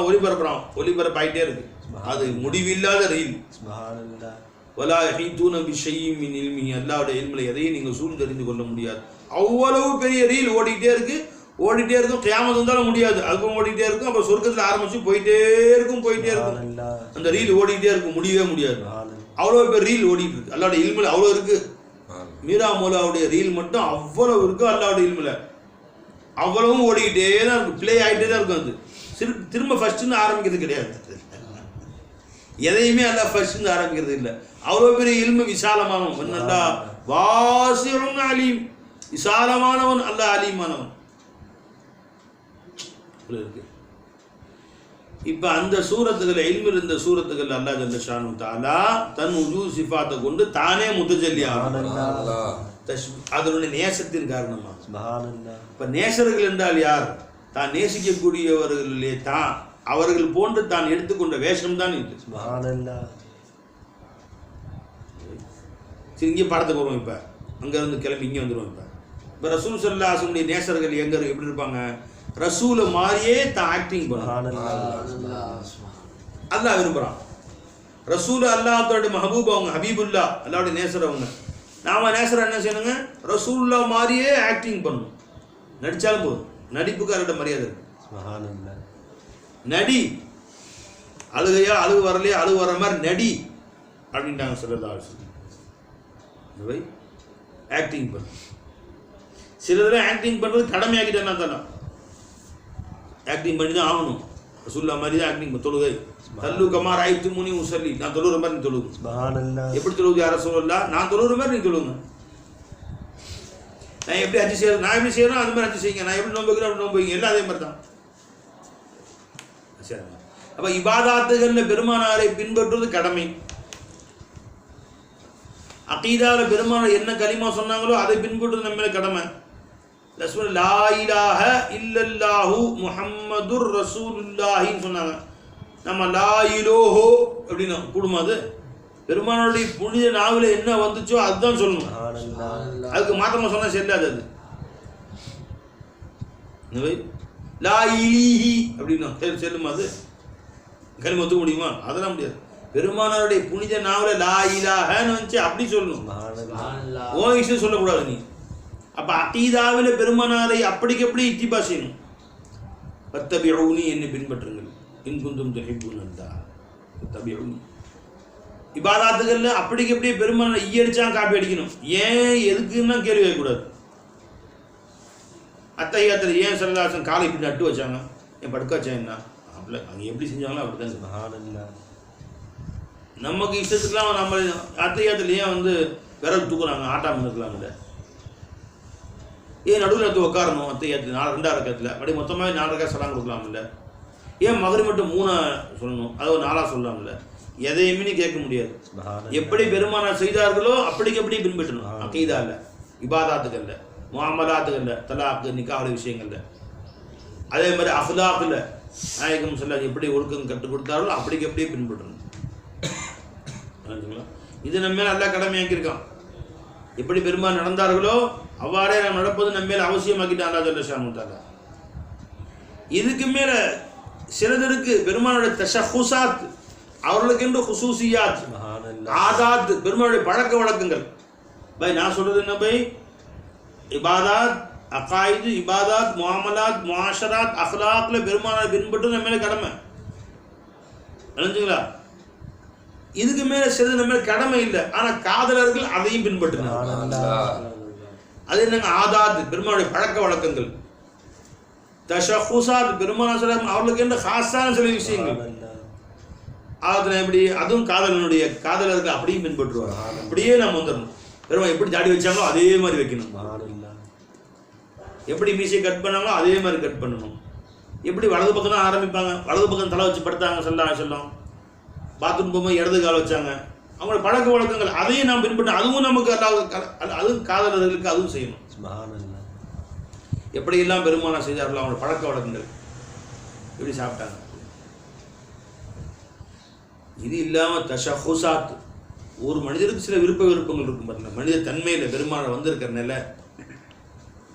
ஒளிபரப்பாயிட்டே இருக்கு. அது முடிவில்லாத ரீல். வலா யஹீதூன பிஷைஇம் மின் இல்மிஹி. அல்லாஹ்வுடைய இல்மில் எதையும் நீங்கள் சூழ்ந்தறிந்து கொள்ள முடியாது. அவ்வளவு பெரிய ரீல் ஓடிக்கிட்டே இருக்கும். கியாமத் வந்தாலும் முடியாது. அதுக்கும் ஓடிக்கிட்டே இருக்கும். அப்போ சொர்க்கத்தில் ஆரம்பிச்சு போயிட்டே இருக்கும். அந்த ரீல் ஓடிக்கிட்டே இருக்கும், முடியவே முடியாது. அவ்வளோ பேர் ரீல் ஓடிட்டு இருக்கு. அல்லாஹ்வுடைய இல்மில் அவ்வளோ இருக்கு. மீரா மோலாவுடைய ரீல் மட்டும் அவ்வளோ இருக்கு. அல்லாஹ்வுடைய இல்மில் அவ்வளவும் ஓடிக்கிட்டே தான் இருக்கும், ப்ளே ஆகிட்டே தான் இருக்கும். அது திரும்ப ஃபர்ஸ்ட்னு ஆரம்பிக்கிறது கிடையாது. எதையுமே அல்லாஹ் ஃபர்ஸ்ட்னு ஆரம்பிக்கிறது இல்லை. அவ்வளோ பெரிய இல்மு விசாலமானவன் அல்லாஹ். வாசிஉன் அலீம். விசாலமானவன் அல்லாஹ், அலீமானவன் இருக்கு. இப்போ அந்த சூரத்துகள் இல்மு இருந்த சூரத்துகள் அல்லாஹ் ஜல்ல ஷானு தஆலா தன் உஜூ சிஃபாத்தை கொண்டு தானே முத்தஜல்லி அதனுடைய நேசத்தின் காரணமா. இப்போ நேசர்கள் என்றால் யார்? தான் நேசிக்கக்கூடியவர்களிலே தான் அவர்கள் போன்று தான் எடுத்துக்கொண்ட வேஷம் தான் இது. சரி, இங்கே பாடத்துக்கு வருவோம். இப்போ அங்கேருந்து கிளம்பி இங்கே வந்துடுவோம். இப்போ ரசூல் ஸல்லல்லாஹு அலைஹி வஸல்லம் நேசர்கள் எப்படி இருப்பாங்க? ரசூலை மாதிரியே தான் ஆக்டிங் பண்ணுறான். அல்லாஹ் விரும்புகிறான். ரசூல் அல்லாஹ்வுடைய மஹபூப், அவங்க ஹபீபுல்லா, அல்லாஹ்வுடைய நேசர். அவங்க நாம நேசர் என்ன செய்யணுங்க? ரசூல்லா மாதிரியே ஆக்டிங் பண்ணணும். நடித்தாலும் போதும். நடிப்புக்காரோட மரியாதை இருக்கு. நடி, அழுகையா அழுகு வரலையா அழுகு வர மாதிரி நடி அப்படின்ட்டாங்க ஸல்லல்லாஹு அலைஹி வஸல்லம். ஆக்டிங் பண்ணு. சிலதெல்லாம் ஆக்டிங் பண்ணுறது கடமையாக்கிட்டேன்னா தானே ஆக்டிங் பண்ணி தான் ஆகணும். ரசூலுல்லாஹ் மாதிரி தான் ஆக்டிங். தொழுகை தல்லு கமார் ஆயிட்டு முனி உசல்லி. நான் தொழுகிற மாதிரி நீ தொழுகு. எப்படி தொழுகுது யார் ரசூலுல்லாஹ்? நான் தொழுகிற மாதிரி நீ தொழுங்க. நான் எப்படி அஞ்சு செய்யறேன், நான் எப்படி செய்யறேன் அது மாதிரி அஞ்சு செய்யுங்க. நான் எப்படி நோன்பு வைக்கிறேன் அப்படி நோன்பு வைங்க. எல்லாம் அதே மாதிரி தான். சரி, அப்போ இபாதாத்துகளில் பெருமானாரை பின்பற்றுவது கடமை. அகீதாவில் பெருமானார் என்ன கலிமா சொன்னாங்களோ அதை பின்பற்றுவது நம்ம கடமை. லா இலாஹ இல்லல்லாஹு முஹம்மதுர் ரசூலுல்லாஹின்னு சொன்னாங்க. நம்ம லா இலோஹோ அப்படின்னா கூடுமா? அது பெருமானுடைய புனித நாவில் என்ன வந்துச்சோ அதுதான் சொல்லணும். அதுக்கு மாத்திரமா சொன்னால் செல்லாது. அது லா இலிஹி அப்படின்னா செல்லுமா? அது கலிமா ஒத்துக்க முடியுமா? அதெல்லாம் முடியாது. பெருமானாருடைய புனித நாவில் லா இலாஹன்னு வந்துச்சு அப்படி சொல்லணும். ஓ விஷயம் சொல்லக்கூடாது நீ. அப்போ அகீதாவில் பெருமானாரை அப்படிக்கு எப்படி இத்திபா செய்யணும். ஃபத்தபிஊனி, என்னை பின்பற்றுங்கள். இன் குன்தும் துஹிப்பூனல்லாஹ் ஃபத்தபிஊனி. இபாதாத்துகளில் அப்படிக்கு எப்படி பெருமானாரை ஈயடிச்சா காப்பி அடிக்கணும். ஏன் எதுக்குன்னா கேள்வி கேட்கக்கூடாது. அத்தஹியாத்தில் ஏன் ஸல்லல்லாஹு அலைஹி வஸல்லம் காலை இப்படி நட்டு வச்சாங்க, என் படுக்க வச்சா என்ன? அப்படி அங்கே எப்படி செஞ்சாங்களோ அப்படி தான் சுப்ஹானல்லாஹ். நமக்கு இஷ்டத்துக்குலாம் நம்ம அத்தையாத்துலேயே வந்து விரல் தூக்குறாங்க, ஆட்டாமல் இருக்கலாம்ல. ஏன் நடுவில் எடுத்து உட்காரணும் அத்தையாத்துல 2 ரக்கத்தில் அப்படி மொத்தமாக 4 ரக்கா சலாம் கொடுக்கலாம்ல. ஏன் மகரி மட்டும் 3 சொல்லணும், அதை 4 சொல்லலாம்ல. எதையுமே கேட்க முடியாது. எப்படி பெருமானார் செய்தார்களோ அப்படிக்கு எப்படி பின்பற்றணும். அகீதா இல்லை, இபாதாத்துக்கல்ல, முஅமலாத்துக்கல்ல, தலாக்கு நிக்காஹ் விஷயங்கள்ல. அதே மாதிரி அஃலாக்கில் நாயகம் சொல்ல எப்படி ஒழுக்கம் கற்றுக் கொடுத்தார்களோ அப்படிக்கு எப்படியே பின்பற்றணும். இது நம்ம மேலே நல்லா கடமையாக்கியிருக்கான். எப்படி பெருமாள் நடந்தார்களோ அவ்வாறே நாம் நடப்பது நம்ம மேலே அவசியமாக்கிட்டான் அல்லா ஜல்ல ஷானுத்தாலா. இதுக்கு மேலே சிலதருக்கு பெருமானுடைய தஷஹுசாத், அவர்களுக்கு என்று ஹுசூசியாத், ஆதாத், பெருமானுடைய பழக்க வழக்கங்கள். பை நான் சொல்றது என்ன பை, இபாதாத், அகாயிது, இபாதாத், முஅமலாத், முஆஷராத், அஹ்லாக்ல பெருமானை பின்பற்று நம்ம மேலே கடமை. நினைச்சுங்களா? இதுக்கு மேலே சிலது நம்ம மேலே கடமை இல்லை, ஆனால் காதலர்கள் அதையும் பின்பற்றினாங்க. அது என்னங்க? ஆதாத், பெருமானுடைய பழக்க வழக்கங்கள். தஷஹுசாத், பெருமானா சொல்லம் அவர்களுக்கு என்ற ஹாஸான சில விஷயங்கள். அதில் எப்படி அதுவும் காதலர்கள் அப்படியும் பின்பற்றுவாங்க. அப்படியே நம்ம வந்துடணும். பெருமா எப்படி தாடி வச்சாங்களோ அதே மாதிரி வைக்கணும். எப்படி மீசையை கட் பண்ணாங்களோ அதே மாதிரி கட் பண்ணணும். எப்படி வலது பக்கம் தான் ஆரம்பிப்பாங்க, வலது பக்கம் தலை வச்சு படுத்தாங்க சொல்லம். பாத்ரூம் போகும்போது இடது கால் வச்சாங்க. அவங்களோட பழக்க வழக்கங்கள் அதையும் நாம் பின்பற்ற, அதுவும் நமக்கு அதுவும் காதலர்களுக்கு அதுவும் செய்யணும். எப்படியெல்லாம் பெருமானா செய்தார்களோ அவங்களோட பழக்க வழக்கங்கள் எப்படி சாப்பிட்டாங்க. இது இல்லாமல் தஷஹுசாத், ஒரு மனிதருக்கு சில விருப்பங்கள் இருக்கும் பார்த்தீங்கன்னா, மனித தன்மையில் பெருமானை வந்திருக்கிறனால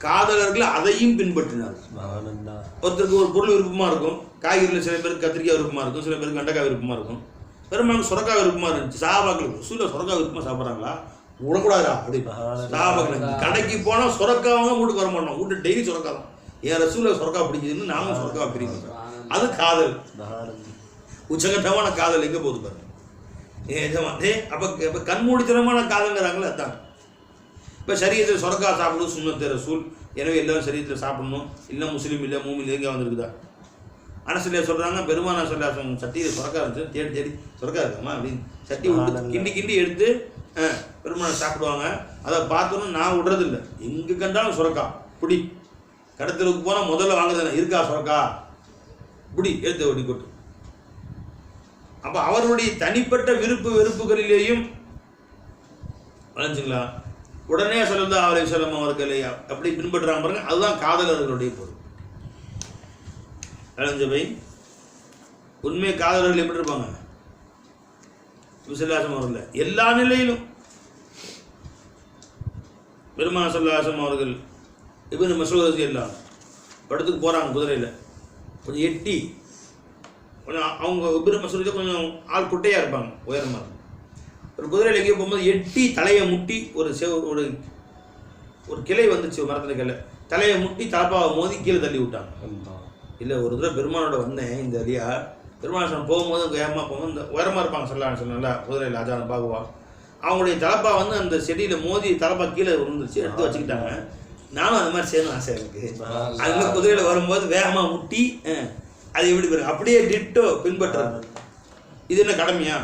காதலர்கள் அதையும் பின்பற்றினார். ஒருத்தருக்கு ஒரு பொருள் விருப்பமாக இருக்கும், காய்கறியில் சில பேருக்கு கத்திரிக்காய் விருப்பமாக இருக்கும், சில பேருக்கு வெண்டைக்காய் விருப்பமாக இருக்கும், பெருமாளுக்கு சுரக்காய் விருப்பமாக இருந்துச்சு. சஹாபாக்களுக்கு சூழல் சுரக்காய் விருப்பமாக சாப்பிட்றாங்களா, விடக்கூடாதா அப்படி. சஹாபாக்களுக்கு கடைக்கு போனால் சுரக்காவாங்க, வீட்டுக்கு வர மாட்டோம், வீட்டு டெய்லி சுரக்காய் தான். என் ரசூலை சுரக்காய் பிடிக்குதுன்னு நாமும் சுரக்காய் பிடிக்கும். அது காதல், உச்சகட்டமான காதல். எங்கே போகுது பாருங்க. அப்போ கண்மூடித்தனமான காதல்ங்கிறாங்களே அதான். இப்போ சரீரத்தில் சொரக்காய் சாப்பிடும் சுன்னத்து ரசூல், எனவே எல்லாரும் சரீரத்தில் சாப்பிடணும். இல்லை முஸ்லீம் இல்லை மூமின் எங்கே வந்துருக்குதா. அனசிலே சொல்கிறாங்க, பெருமானா சொல்ல சட்டியில் சொரக்காய் இருந்துச்சு, தேடி சொரக்காய் இருக்காமா அப்படின்னு சட்டி விட்டு கிண்டி எடுத்து பெருமானை சாப்பிடுவாங்க. அதை பார்த்தோன்னு நான் விடுறதில்லை, எங்கே கண்டாலும் சுரக்காய் பிடி. கடத்தலுக்கு போனால் முதல்ல வாங்குறதுனா இருக்கா சுரக்கா பிடி எடுத்து ஒடி கொட்டு. அப்போ அவருடைய தனிப்பட்ட வெறுப்புகளிலேயும் வளைஞ்சுங்களா உடனே ஸல்லல்லாஹு அலைஹி வஸல்லம் அவர்களை அப்படி பின்பற்றுறாங்க பாருங்க. அதுதான் காதலர்களுடைய பொருள். வளைஞ்சவை உண்மை காதலர்கள் எப்படி இருப்பாங்க? விசல்லாசம் அவர்கள் எல்லா நிலையிலும் பெருமானார் ஸல்லல்லாஹு அலைஹி வஸல்லம் அவர்கள் இப்னு மஸ்ஊத் ரலியல்லாஹு படத்துக்கு போகிறாங்க குதிரையில், கொஞ்சம் எட்டி கொஞ்சம் அவங்க இப்னு மஸ்ஊத் கொஞ்சம் ஆள் குட்டையாக இருப்பாங்க, உயரமாக இருக்கும். ஒரு குதிரையில் எங்கேயோ போகும்போது எட்டி தலையை முட்டி ஒரு கிளை வந்துச்சு, மரத்தில் கிளை, தலையை முட்டி தலப்பாவை மோதி கீழே தள்ளி விட்டாங்க. இல்லை ஒரு தடவை பெருமானோட வந்தேன் இந்த வழியா, பெருமாள் போகும்போது வேகமாக போகும்போது இந்த உயரமாக இருப்பாங்க சொல்லலாம் நல்லா குதிரையில் அஜான பாகுவா, அவங்களுடைய தலப்பா வந்து அந்த செடியில் மோதி தலப்பா கீழே விழுந்துருச்சு, எடுத்து வச்சுக்கிட்டாங்க. நானும் அந்த மாதிரி செய்யணும் ஆசை எனக்கு. அந்த குதிரையில் வரும்போது வேகமாக முட்டி அது எப்படி பாருங்க, அப்படியே டிட்டோ பின்பற்றுறது. இது என்ன கடமையா?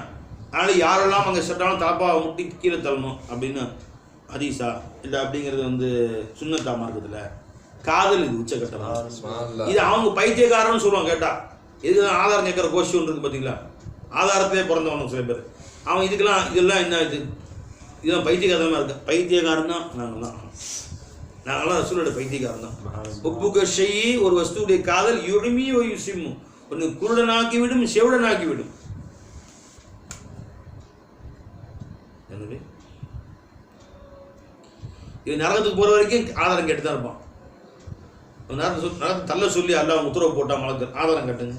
அதனால் யாரெல்லாம் அங்கே செட்டாலும் தலப்பாவை முட்டி கீழே தள்ளணும் அப்படின்னு ஹதீஸா இல்லை அப்படிங்கிறது வந்து சுன்னத்தா மார்க்கத்தில் காதல். இது உச்சக்கட்டம். இது அவங்க பைத்தியக்காரன்னு சொல்லுவாங்க. கேட்டால் இதுக்கு ஆதாரம் கேட்குற கோஷி ஒன்று இருக்குது பார்த்தீங்களா, ஆதாரத்திலே பிறந்தவனும் சில பேர். அவன் இதெல்லாம் என்ன இதெல்லாம் பைத்தியக்காரமாக இருக்கு. பைத்தியக்காரன் தான் நாங்கள்லாம் ரசூலோட பைத்தியக்காரன் தான். உப்புக ஷெய்யி, ஒரு வஸ்துடைய காதல் யுமி ஓ யுசிம்மு, ஒன்று குருடனாக்கி விடும், செவிடனாக்கி விடும். என்னது இது நரகத்துக்கு போகிற வரைக்கும் ஆதாரம் கேட்டு தான் இருப்பான். நரகத்தை தள்ள சொல்லி அல்லாஹ் உத்தரவு போட்டால் மலக்கு ஆதாரம் கட்டுங்க,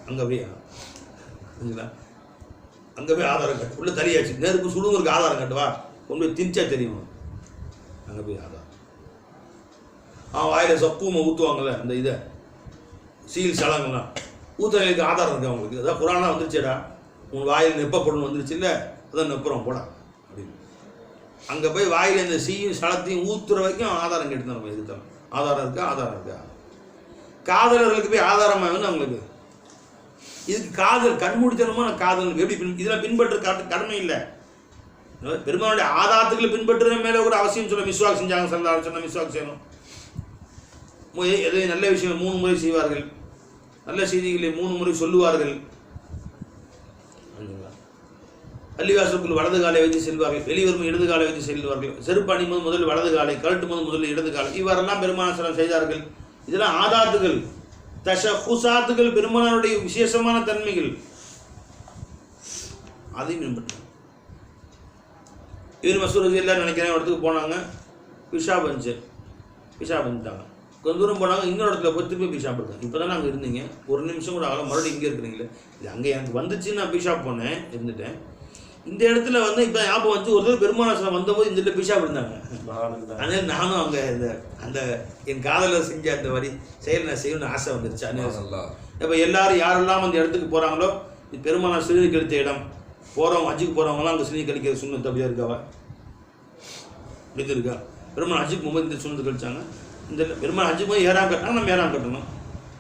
அங்கே போய் சரிங்களா, அங்கே போய் ஆதாரம் கட்டு. உள்ள தலியாச்சு நேருக்கு சுடுவருக்கு ஆதாரம் கட்டுவா, கொண்டு போய் திணிச்சா தெரியும், அங்கே போய் ஆதாரம். அவன் வாயில் சப்புமை ஊற்றுவாங்கள்ல அந்த இதை சீல் சலங்கள்லாம் ஊற்றுறதுக்கு ஆதாரம் இருக்கு அவங்களுக்கு. அதான் குரானா வந்துருச்சேடா, உன் வாயில் நெப்பப்படணும் வந்துருச்சு இல்லை, அதான் நெப்புறோம் போடா அப்படின்னு. அங்கே போய் வாயில் இந்த சீயும் சலத்தையும் ஊற்றுற வரைக்கும் ஆதாரம் கேட்டு தான் நம்ம எதிர்த்தாலும் ஆதாரம் இருக்கா. காதலர்களுக்கு போய் ஆதாரமாக வந்து அவங்களுக்கு இதுக்கு காதல் கண்மூடித்தனமான காதல் எப்படி இதெல்லாம் பின்பற்ற கடமை இல்லை. பெருமானுடைய ஆதாரத்துக்களை பின்பற்றுற மேலே கூட அவசியம் சொல்ல மிஸ்வாக் செஞ்சாங்க, சொன்ன மிஸ்வாக் செய்யணும். எது நல்ல விஷயம் 3 முறை செய்வார்கள், நல்ல செய்திகளை 3 முறை சொல்லுவார்கள். பள்ளிவாசலுக்குள் வலது காலை வைத்து செல்வார்கள், வெளிவரும் இடது காலை வைத்து செல்வார்கள், செருப்பு அணியும்போது முதல் வலது காலை, கழட்டும் போது முதல் இடது காலை, இவ்வாறெல்லாம் பெருமானார் செய்தார்கள். இதெல்லாம் ஆதாத்துகள், தஷஹுசாத்துகள், பெருமானாருடைய விசேஷமான தன்மைகள். அதையும் பின்பற்ற இவர் மசூர் எல்லாம் நினைக்கிறேன் இடத்துக்கு போனாங்க, பிஷாப் வந்துட்டாங்க. கொஞ்சம் தூரம் போனாங்க, இன்னொரு இடத்துல போய் திருப்பி பிஷாப் இருக்காங்க. இப்போ தானே அங்கே இருந்தீங்க, ஒரு நிமிஷம் கூட ஆகலாம், மறுபடியும் இங்கே இருக்கிறீங்களே. இது அங்கே எனக்கு வந்துச்சு, நான் பிஷாப் போனேன், இருந்துட்டேன். இந்த இடத்துல வந்து இப்போ ஞாபகம் வந்து ஒரு தடவை பெருமானார் வந்தபோது இந்த இடத்துல பிஷாப் இருந்தாங்க. அதனால நானும் அங்கே அந்த என் காதலில் செஞ்ச அந்த வரி செயல் நான் செய்யணும்னு ஆசை வந்துருச்சு. இப்போ எல்லாரும் யாரெல்லாம் அந்த இடத்துக்கு போகிறாங்களோ, இது பெருமானார் சிறுநீர் கழித்த இடம், போகிறவங்க ஹஜ்ஜுக்கு போகிறவங்களாம் அங்கே சிறுநீர் கழிக்கிற சுண்ணத்து அப்படியே இருக்காவா? இப்படி இருக்கா? பெருமாள் ஹஜ்ஜுக்கு போகும்போது இந்த சுண்ணத்து கழிச்சாங்க. இந்த பெருமாள் ஹஜ்ஜுக்கு போய் ஏறாம் கட்டினாங்க, நம்ம ஏறாம் கட்டணும்.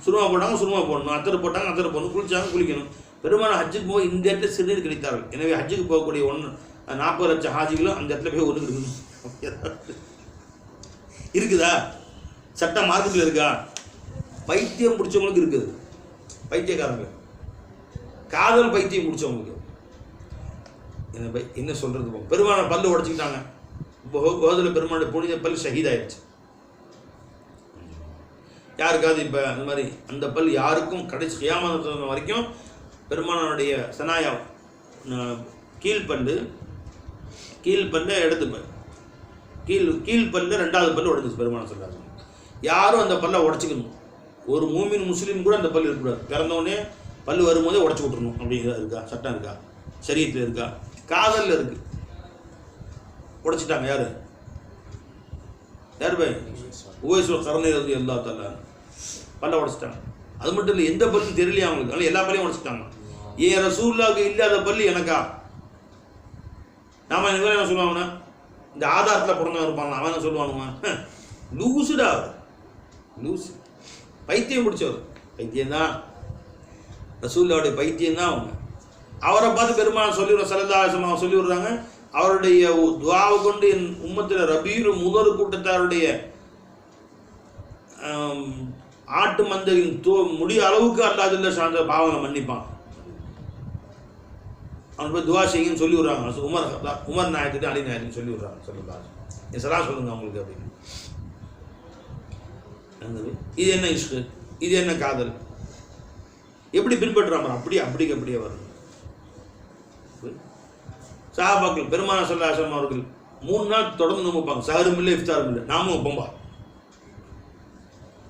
சுருமா போட்டாங்க, சுருமா போடணும். அத்தரை போட்டாங்க, அத்தரை போடணும். குளிச்சாங்க, குளிக்கணும். பெருமாள் ஹஜ்ஜுக்கு போய் இந்த இடத்துல சிறுநீர் கழித்தார்கள். எனவே ஹஜ்ஜுக்கு போகக்கூடிய 40 லட்சம் ஹாஜிகளும் அந்த இடத்துல போய் ஒன்று இருக்குதா? சட்டம் மார்க்கெட்டில் இருக்கா? பைத்தியம் பிடிச்சவங்களுக்கு இருக்குது, பைத்தியக்காரங்க, காதல் பைத்தியம் பிடிச்சவங்களுக்கு. என்ன சொல்றது? பெருமான பல்லு உடைச்சிக்கிட்டாங்க. கோதில் பெருமானுடைய புனித பல் ஷஹீதாயிடுச்சு. யாருக்காவது இப்போ அந்த மாதிரி அந்த பல் யாருக்கும் கடைசி கியாமத் வரைக்கும் பெருமானுடைய சனாயா கீழ்பல்லு இடது பல் கீழ்பல்ல 2வது பல்லு உடைஞ்சிச்சு. பெருமானம் சொல்றாங்க, யாரும் அந்த பல்லை உடச்சிக்கணும். ஒரு மூமின் முஸ்லீம் கூட அந்த பல் இருக்கக்கூடாது. பிறந்தோடனே பல் வரும்போதே உடச்சி விட்டுருணும் அப்படிங்கிறதா இருக்கா? சட்டம் இருக்கா? சரியத்தில் இருக்கா? காதலில் இருக்கு. உடைச்சிட்டாங்க. யார் பை உவைசுல் கர்னி ரலியல்லாஹு தஆலா பல்ல உடைச்சிட்டாங்க. அது மட்டும் இல்லை, எந்த பல்லும் தெரியலையா அவங்களுக்கு, அதனால எல்லா பல்லையும் உடைச்சிட்டாங்க. ஏன் ரசூலுல்லாஹ்க்கு இல்லாத பல்லு எனக்கா? நாம என்ன சொல்லுவாங்கன்னா, இந்த ஆதாரத்தில் பிறந்தவன் இருப்பாங்க, அவன் என்ன சொல்லுவானுங்க? லூசுடா, லூசு, பைத்தியம் பிடிச்சவர். பைத்தியம்தான் ரசூலுல்லாஹ்வுடைய பைத்தியம்தான் அவங்க. அவரை பார்த்து பெருமாள் சொல்லிடுறோம், ஸல்லல்லாஹு அலைஹி வஸல்லம் சொல்லி விடுறாங்க, அவருடைய துஆவை கொண்டு என் உம்மத்தில் ரபீர் முதல் கூட்டத்தாருடைய ஆட்டு மந்தையின் முடிய அளவுக்கு அல்லாஹ் ஜல்ல ஷானஹு பாவங்களை மன்னிப்பான். அவன் போய் துவா செய்யுன்னு சொல்லி விடுறாங்க. உமர் நாயத்துக்கு அலி நாயத்துக்கு சொல்லி விடுறாங்க. சொல்லலாம் சலாம் சொல்லுங்க அவங்களுக்கு அப்படின்னு. இது என்ன இஷ்கு, இது என்ன காதல், எப்படி பின்பற்றுறாங்க? அப்படியே வரும். சஹாபாக்கள் பெருமானார் ஸல்லல்லாஹு அலைஹி வஸல்லம் அவர்கள் 3 நாள் தொடர்ந்து நோம்பிப்பாங்க. சஹரும் இல்லை, இஃப்தாரும் இல்லை. நாமும் வைப்போம்பா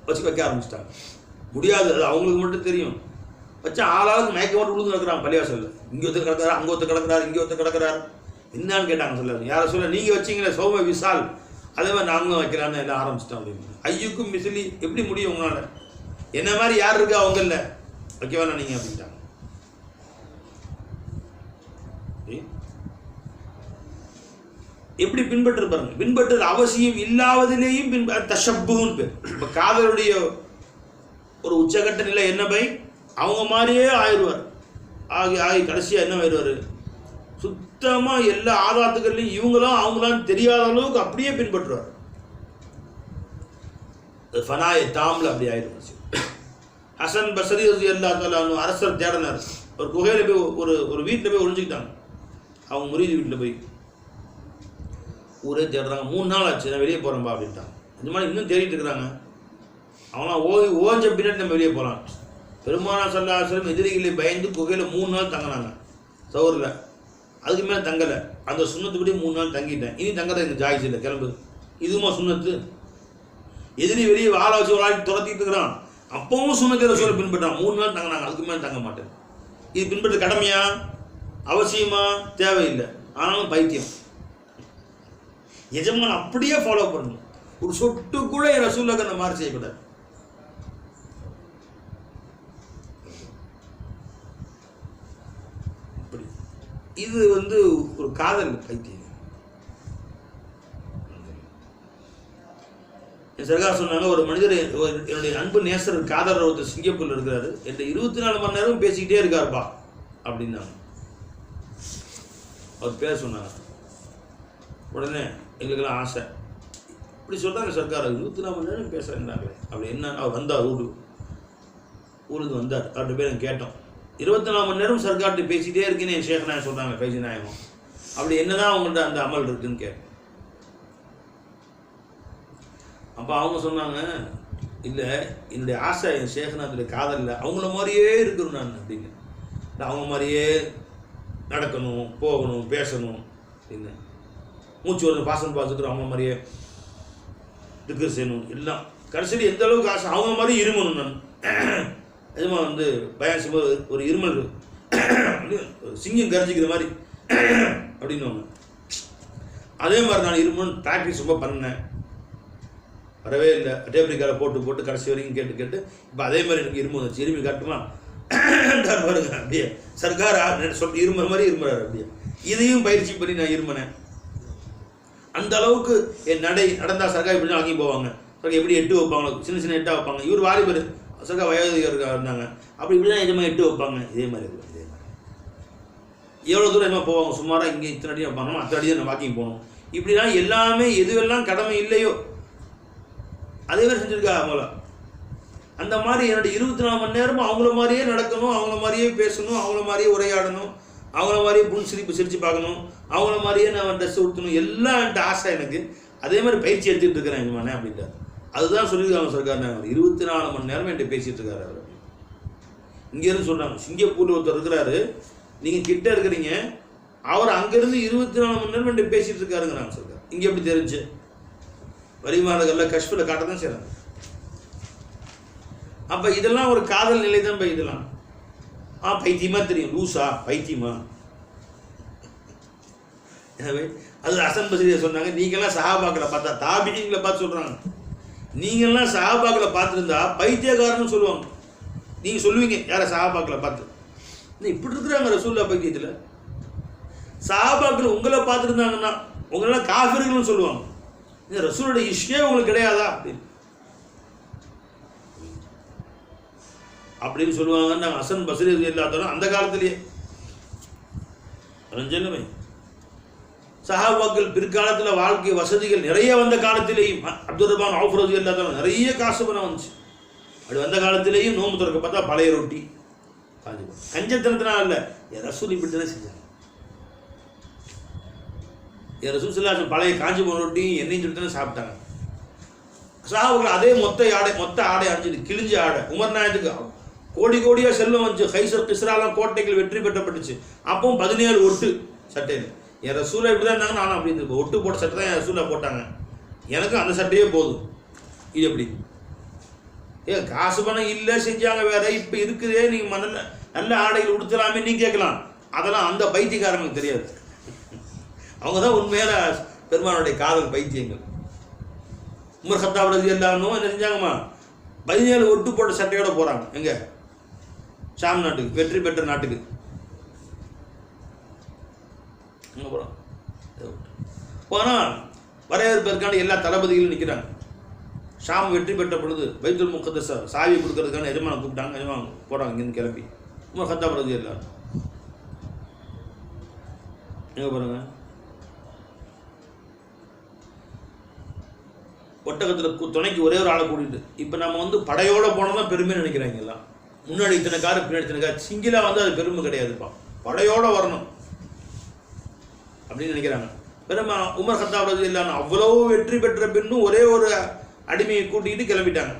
வைக்க ஆரம்பிச்சிட்டாங்க. முடியாது, அது அவங்களுக்கு மட்டும் தெரியும். வச்சா ஆளாளுக்கு மயக்க மட்டும் விழுந்து கிடக்குறாங்க பள்ளிவாசல்ல. இங்கே ஒருத்தர் கிடக்கிறார், அங்கே ஒருத்தர் கிடக்கிறார், இங்கே ஒருத்தர் கிடக்கிறார். என்னான்னு கேட்டாங்க. சொல்ல யாரை சொல்ல, நீங்கள் வச்சிங்களே சௌம விசால், அதே மாதிரி நாங்களும் வைக்கலான்னு எல்லாம் ஆரம்பிச்சிட்டோம் அப்படின்னு. ஐயுக்கும் மிசிலி, எப்படி முடியும் உங்களால்? என்ன மாதிரி யார் இருக்கா அவங்கள வைக்க வேணாம் நீங்கள் அப்படின்ட்டாங்க. எப்படி பின்பற்ற பாருங்க. பின்பற்றது அவசியம் இல்லாததிலேயும் தஷப்புன்னு பேர். இப்போ காதலுடைய ஒரு உச்சகட்ட நிலை என்ன பை, அவங்க மாதிரியே ஆயிடுவார். ஆகி கடைசியாக என்ன ஆயிடுவார்? சுத்தமாக எல்லா ஆதாத்துக்கள்லையும் இவங்களும் அவங்களாம் தெரியாத அளவுக்கு அப்படியே பின்பற்றுவார். ஃபனாய தாமில் அப்படி ஆயிடுச்சு. ஹசன் பஸ்ரி ரலியல்லாஹு தஆலா அரசர் தேடினார். ஒரு குகையில் போய் ஒரு வீட்டில் போய் ஒழிஞ்சுக்கிட்டாங்க. அவங்க முரீது வீட்டில் போய் ஊரே தேடுறாங்க. 3 நாள் ஆச்சு, நான் வெளியே போகிறேன்பா அப்படின்ட்டாங்க. இந்த மாதிரி இன்னும் தேடிட்டு இருக்கிறாங்க. அவங்களாம் ஓஞ்ச பின்னாடி நம்ம வெளியே போகலாம். பெருமானார் ஸல்லல்லாஹு அலைஹி வஸல்லம் எதிரிகளை பயந்து குகையில் 3 நாள் தங்கினாங்க சவுரில். அதுக்கு மேலே தங்கலை. அந்த சுண்ணத்துப்படி 3 நாள் தங்கிட்டேன். இனி தங்கறது எனக்கு ஜாயிஸ் இல்லை, கிளம்பு. இதுமா சுண்ணத்து? எதிரி வெளியே வாழ வச்சு வாழி துரத்திட்டு இருக்கிறான். அப்பவும் சுண்ணத்தை ரசூலை பின்பற்றான். 3 நாள் தங்கினாங்க, அதுக்கு மேலே தங்க மாட்டேன். இது பின்பற்ற கடமையா, அவசியமா, தேவையில்லை. ஆனாலும் பைத்தியம். எஜமான் அப்படியே ஃபாலோ பண்ணணும். ஒரு சொட்டு கூட என் ரசூலுக்கு அந்த மாதிரி செய்யக்கூடாது. இது ஒரு காதல் பைத்தியம். சர்கார் சொன்னாங்க, ஒரு மனிதர் என்னுடைய அன்பு நேசர் காதர் ஒருத்தர் சிங்கப்பூரில் இருக்கிறாரு, என்ற 24 மணி நேரம் பேசிக்கிட்டே இருக்காருப்பா அப்படின்னாங்க. அவர் பேர் சொன்னாங்க. உடனே எங்களுக்கெல்லாம் ஆசை, இப்படி சொல்கிறாங்க சர்க்கார் 24 மணி நேரம் பேசுகிறாங்களே அப்படி என்ன. அவர் வந்தார், ஊருக்கு வந்தார். அவர்கிட்ட பேர் கேட்டோம், 24 மணி நேரம் சர்க்கார்கிட்ட பேசிகிட்டே இருக்குன்னு என் ஷேக் நாயகம் சொல்கிறாங்க, ஃபைசி நாயகம். அப்படி என்னதான் அவங்கள்ட்ட அந்த அமல் இருக்குன்னு கேட்டேன். அப்போ அவங்க சொன்னாங்க, இல்லை என்னுடைய ஆசை என் ஷேக்நாத்துடைய காதல் இல்லை, அவங்கள மாதிரியே இருக்கணும் நான் அப்படின்னு. அவங்க மாதிரியே நடக்கணும், போகணும், பேசணும் அப்படின்னு. மூச்சு ஒரு பாசம் பார்த்துக்கிறோம், அவங்க மாதிரியே திக்ர் செய்யணும் எல்லாம். கடைசியில் எந்த அளவுக்கு ஆசை, அவங்க மாதிரி இருமணும் நான். எதுமா பயம் செய்யும்போது ஒரு இருமல் சிங்கம் கரைஞ்சிக்கிற மாதிரி அப்படின்னுவாங்க. அதே மாதிரி நான் இருமணும்னு ப்ராக்டிஸ் ரொம்ப பண்ணேன், வரவே இல்லை. டேப்ரிக்காவில் போட்டு கடைசி வரைக்கும் கேட்டு இப்போ அதே மாதிரி எனக்கு இரும்பு வந்துச்சு. இருமி காட்டுமா பாருங்க, அப்படியே சர்க்கார் சொல்லி இருமுற மாதிரி இருமுறாரு. அப்படியே இதையும் பயிற்சி பண்ணி நான் இருமினேன். அந்த அளவுக்கு என் நடந்தால் சர்க்கார் இப்படி தான் வாங்கி போவாங்க. சர்க்கார் எப்படி 8 வைப்பாங்க, சின்ன 8 வைப்பாங்க. இவர் வாலிபர், சர்க்கார் வயோதிகர் இருந்தாங்க. அப்படி இப்படி தான் எஜமா 8 வைப்பாங்க. இதே மாதிரி இருக்கும். இதே மாதிரி எவ்வளோ தூரம் என்ன போவாங்க, சுமாராக இங்கே இத்தனை அடி வைப்பாங்க, அத்தனை அடி தான் நான் வாக்கிங் போகணும். இப்படிலாம் எல்லாமே எதுவெல்லாம் கடமை இல்லையோ அதே மாதிரி செஞ்சுருக்கா அவங்கள. அந்த மாதிரி என்னுடைய 24 மணி நேரமும் அவங்கள மாதிரியே நடக்கணும், அவங்கள மாதிரியே பேசணும், அவங்கள மாதிரியே உரையாடணும், அவங்கள மாதிரியே சிரிச்சு பார்க்கணும், அவங்கள மாதிரியே நான் ட்ரெஸ் உடுத்தணும், எல்லாம் என்கிட்ட ஆசை எனக்கு. அதே மாதிரி பயிற்சி எடுத்துகிட்டு இருக்கிறேன் எங்கம்மானே அப்படின்ட்டார். அதுதான் சொல்லியிருக்காங்க சர்க்கார். 24 மணி நேரம் என்கிட்ட பேசிகிட்டு இருக்காரு அவர். இங்கேருந்து சொல்கிறாங்க, சிங்கப்பூரில் ஒருத்தர் இருக்கிறாரு, நீங்கள் கிட்ட இருக்கிறீங்க, அவர் அங்கேருந்து 24 மணி நேரம் என்கிட்ட பேசிகிட்டு இருக்காருங்கிறாங்க சர்க்கார். இங்கே எப்படி தெரிஞ்சு வரிமானங்களில் கஷ்பில் காட்ட தான் செய்கிறாங்க. அப்போ இதெல்லாம் ஒரு காதல் நிலை தான். இப்போ இதெல்லாம் பைத்தியமா தெரியும், லூசா பைத்தியமா. எனவே அது ஹசன் பஸ்ரி சொன்னாங்க, நீங்கள்லாம் சஹாபாக்களை பார்த்தா, தாபிகளை பார்த்து சொல்கிறாங்க, நீங்கள்லாம் சஹாபாக்களை பார்த்துருந்தா பைத்தியக்காரன்னு சொல்லுவாங்க. நீங்கள் சொல்லுவீங்க யாரை சஹாபாக்களை பார்த்து, இப்படி இருக்கிறாங்க ரசூல்லா பைத்தியத்தில். சஹாபாக்கள் உங்களை பார்த்துருந்தாங்கன்னா உங்களெல்லாம் காஃபிர்கள்னு சொல்லுவாங்க. இந்த ரசூலுடைய இஷ்யே உங்களுக்கு கிடையாதா அப்படின்னு சொல்லுவாங்க. நாங்கள் ஹசன் பஸ்ரி இல்லாதோம் அந்த காலத்திலேயே ரஞ்சனமே சஹாபாக்கள் பிற்காலத்தில் வாழ்க்கை வசதிகள் நிறைய வந்த காலத்திலேயும் அப்துல் ரஹ்மான் அவுஃப் ரலியல்லாஹு இல்லாதவங்க நிறைய காசு பணம் வந்துச்சு. அப்படி வந்த காலத்திலேயும் நோம்பு திறக்க பார்த்தா பழைய ரொட்டி காஞ்சி போகும். கஞ்சத்தனத்தினால இல்லை, என் ரசூல் இப்படி தானே செஞ்சாங்க. என் ரசூல் ஸல்லல்லாஹு அலைஹி பழைய காஞ்சி போன ரொட்டியும் எண்ணெயும் சொல்லிட்டு தானே சாப்பிட்டாங்க. சஹாபாக்கள் அதே மொத்த ஆடை அணிஞ்சிட்டு கிழிஞ்ச ஆடை. உமர் நாயத்துக்கு கோடி கோடியாக செல்வம் வந்துச்சு. கைசர் கிஸ்ராலாம் கோட்டைகள் வெற்றி பெற்றப்பட்டுச்சு. அப்பவும் 17 ஒட்டு சட்டையில். என் ரசூலை இப்படி தான் இருந்தாங்க, நானும் அப்படி இருந்திருப்பேன். ஒட்டு போட்ட சட்டை தான் என் ரசூலை போட்டாங்க, எனக்கும் அந்த சட்டையே போதும். இது எப்படி காசு பணம் இல்லை செஞ்சாங்க வேற, இப்போ இருக்குதே நீங்கள் நல்ல ஆடைகள் உடுத்தலாமே நீ கேட்கலாம். அதெல்லாம் அந்த பைத்தியக்காரங்களுக்கு தெரியாது. அவங்க தான் உண்மையான பெருமானுடைய காதல் பைத்தியங்கள். உமர் கத்தாப் ரலியல்லாஹு அன்ஹு என்ன செஞ்சாங்கம்மா, 17 ஒட்டு போட்ட சட்டையோட போகிறாங்க. எங்கே? ஷாம் நாட்டுக்கு, வெற்றி பெற்ற நாட்டுக்கு. எங்கே போகிறோம்? போனால் வரவேற்பதற்கான எல்லா தளபதிகளும் நிற்கிறாங்க. ஷாம் வெற்றி பெற்ற பொழுது பைத்துல் முகத்தஸ சாவி கொடுக்கறதுக்கான எஜமானை கூப்பிட்டாங்க. எஜமான் போகிறாங்க இங்கேருந்து கிளம்பி. உமர் கத்தாப் ரலியல்லாஹு அன்ஹு எங்கே போகிறாங்க? ஒட்டகத்தில் துணைக்கு ஒரே ஒரு ஆளை கூட்டிட்டு. இப்போ நம்ம படையோடு போனோம்னா பெருமை நினைக்கிறாங்க எல்லாம். முன்னாடி இத்தனை காரு, பின்னாடி இத்தனை கார். சிங்கிளாக அது பெருமை கிடையாதுப்பா, படையோடு வரணும் அப்படின்னு நினைக்கிறாங்க. பெருமா உமர் கத்தாப் ரலியல்லாஹு அன்ஹு அவ்வளவு வெற்றி பெற்ற பின்னும் ஒரே ஒரு அடிமையை கூட்டிக்கிட்டு கிளம்பிட்டாங்க.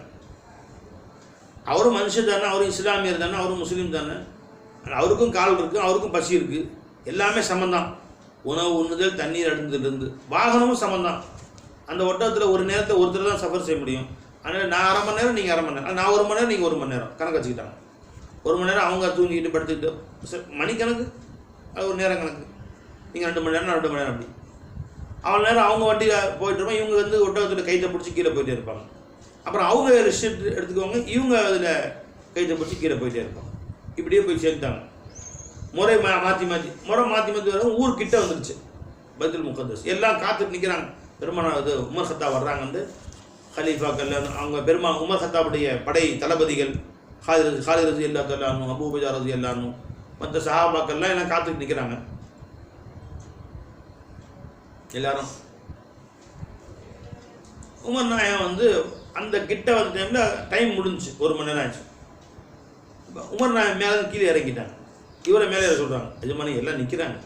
அவரும் மனுஷன் தானே, அவரும் இஸ்லாமியர் தானே, அவரும் முஸ்லீம் தானே. அவருக்கும் கால் இருக்குது, அவருக்கும் பசி இருக்குது, எல்லாமே சமந்தான். உணவு உண்ணுதல், தண்ணீர் அருந்துதலிருந்து வாகனமும் சமந்தான். அந்த ஒட்டகத்தில் ஒரு நேரத்தில் ஒருத்தர் தான் சஃபர் செய்ய முடியும். அதனால் நான் 1/2 மணி நேரம், நீங்கள் 1/2 மணி நேரம், நான் 1 மணி நேரம், நீங்கள் 1 மணி நேரம் கணக்கு வச்சுக்கிட்டாங்க. 1 மணி நேரம் அவங்க தூங்கிட்டு படுத்துக்கிட்டு மணிக்கணக்கு, அது ஒரு நேரம் கணக்கு. நீங்கள் 2 மணி நேரம், 2 மணி நேரம் அப்படி. அவ்வளோ நேரம் அவங்க வண்டியில் போயிட்டு இருப்பாங்க. இவங்க ஒட்டகத்தில் கைத்தை பிடிச்சி கீழே போயிட்டே இருப்பாங்க. அப்புறம் அவங்க ரெஸ்ட் எடுத்துக்குவாங்க, இவங்க அதில் கைத்தை பிடிச்சி கீழே போயிட்டே இருப்பாங்க. இப்படியே போய் சேர்ந்துட்டாங்க. முறை மாற்றி வரும். ஊர்கிட்ட வந்துருச்சு பைத்துல் முகத்தஸ். எல்லாம் காத்துட்டு நிற்கிறாங்க. பெருமானா உமர் கத்தாப் வர்றாங்க. ஹலீஃபாக்கள், அவங்க பெருமான் உமர் கத்தாபுடைய படை தளபதிகள், ஹாலித் ரஸி அல்லா தஆலா, அபூ உபைதா ரஸி அல்லா அன்ஹு, மற்ற சஹாபாக்கள்லாம் எல்லாம் காத்துட்டு நிற்கிறாங்க. எல்லாரும் உமர் நாயகம் வந்து அந்த கிட்ட வந்த டைமில் டைம் முடிஞ்சிச்சு, 1 மணி நேரம் ஆச்சு. உமர் நாயகம் மேலே கீழே இறங்கிட்டாங்க. இவரை மேலே இறங்க சொல்கிறாங்க. எஜமானி எல்லாம் நிற்கிறாங்க,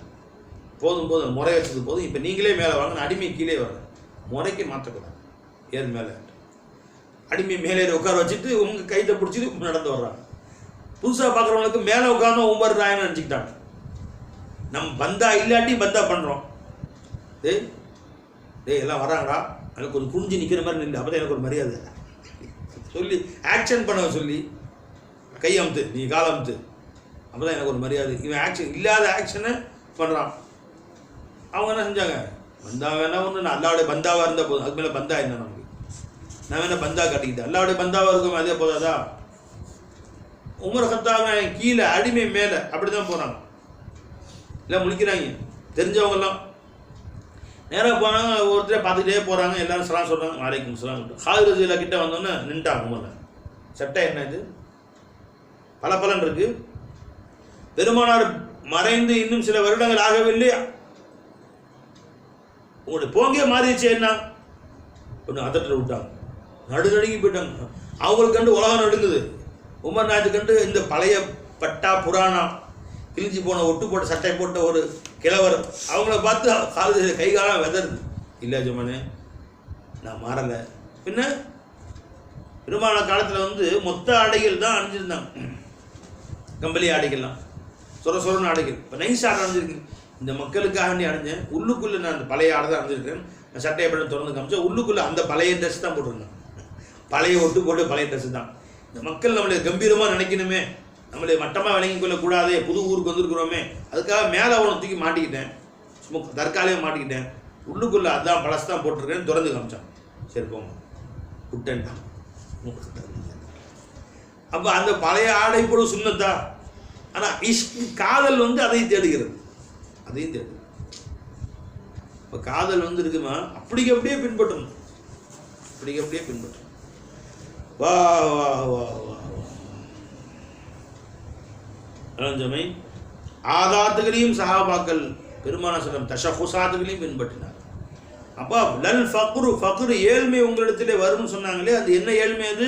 போதும் போதும், முறை வச்சது போதும், இப்போ நீங்களே மேலே வாங்க, அடிமை கீழே வரேன், முறைக்கு மாற்றக்கூடாது, ஏறு மேலே. அடிமை மேலே உட்கார வச்சுட்டு உங்கள் கைத்தை பிடிச்சிட்டு நடந்து வர்றாங்க. புதுசாக பார்க்குறவங்களுக்கு மேலே உட்காந்து உமர் நாயகம் நினச்சிக்கிட்டாங்க. நம்ம பந்தா இல்லாட்டி பந்தா பண்ணுறோம். டேய் எல்லாம் வராங்கடா, எனக்கு கொஞ்சம் குனிஞ்சு நிற்கிற மாதிரி நின்று, அப்போ தான் எனக்கு ஒரு மரியாதை சொல்லி ஆக்ஷன் பண்ண சொல்லி, கை அமுத்து, நீ கால் அமுத்து, அப்போ தான் எனக்கு ஒரு மரியாதை. இவன் ஆக்ஷன் இல்லாத ஆக்ஷனை பண்ணுறான். அவங்க என்ன செஞ்சாங்க, பந்தா வேணா ஒன்று, நான் அல்லாவுடைய பந்தாவாக இருந்தால் போதும், அதுக்கு மேலே பந்தா என்ன நமக்கு, நான் வேணா பந்தா கட்டிக்கிட்டேன், அல்லாவுடைய பந்தாவாக இருக்கும், அதே போதாதா. உமர் கத்தாப் கீழே, அடிமை மேலே, அப்படி தான் போகிறாங்க. எல்லாம் முழிக்கிறாங்க தெரிஞ்சவங்கெல்லாம். நேராக போனாங்க, ஒருத்தரே பார்த்துக்கிட்டே போகிறாங்க. எல்லோரும் சலாம் சொல்கிறாங்க, வலைக்கும் சலாம். ஹாலித் ரஸியல்லாஹு கிட்ட வந்தோன்னே நின்ட்டாங்க. உமர் சட்டை என்ன இது பலப்பலன் இருக்கு, பெருமானார் மறைந்து இன்னும் சில வருடங்கள் ஆகவில்லை, உங்களுடைய போங்கே மாறிடுச்சு என்ன ஒன்று அதட்ட விட்டாங்க. நடுநடுங்கி போயிட்டாங்க. அவங்களுக்கு கண்டு உலகம் நடுங்குது. உமர் நாயகத்துக்கு கண்டு இந்த பழைய பட்டா புராணா கிழிஞ்சி போன ஒட்டு போட்ட சட்டை போட்ட ஒரு கிழவர் அவங்கள பார்த்து ஹாலித் கை காலம் வெதருது. இல்லை ஜமானே, நான் மாறலை. பின்ன பெருமான காலத்தில் வந்து மொத்த ஆடைகள் தான் அணிஞ்சிருந்தாங்க, கம்பளி ஆடைகள்லாம், சொரன்னு ஆடைகள். இப்போ நைஸ் ஆடை அணிஞ்சிருக்கேன், இந்த மக்களுக்காக வேண்டி அணிஞ்சேன். உள்ளுக்குள்ளே நான் அந்த பழைய ஆடை தான் அணிஞ்சிருக்கேன். நான் சட்டையை படம் திறந்து காமிச்சேன், உள்ளுக்குள்ளே அந்த பழைய ட்ரெஸ் தான் போட்டிருந்தேன். பழைய ஒட்டு போட்டு பழைய ட்ரெஸ்ஸு தான். இந்த மக்கள் நம்மளை கம்பீரமாக நினைக்கணுமே, நம்மளை மட்டமாக விளங்கி கொள்ளக்கூடாதே, புது ஊருக்கு வந்திருக்கிறோமே, அதுக்காக மேலே அவனை தூக்கி மாட்டிக்கிட்டேன், சும்மா தற்காலிகம் மாட்டிக்கிட்டேன். உள்ளுக்குள்ளே அதான் பழசு தான் போட்டிருக்கேன்னு திறந்து காமிச்சான். சரி போங்க விட்டேன்ட்டான். அப்போ அந்த பழைய ஆடை போட சுண்ணத்தா. ஆனால் காதல் வந்து அதை தேடுகிறது, அதையும் தேடுது. இப்போ காதல் வந்து இருக்குமா, அப்படிக்கு அப்படியே பின்பற்றணும், அப்படிக்கு அப்படியே பின்பற்றணும். வா வா வா வா அலஞ்சமை ஆதாத்துகளையும் சஹாபாக்கள் பெருமான சொல்லம் தஷஹுசாத்துகளையும் பின்பற்றினார். அப்போ லல் ஃபக்ரு ஏழ்மை உங்களிடத்திலே வரும்னு சொன்னாங்களே, அது என்ன ஏழ்மை? அது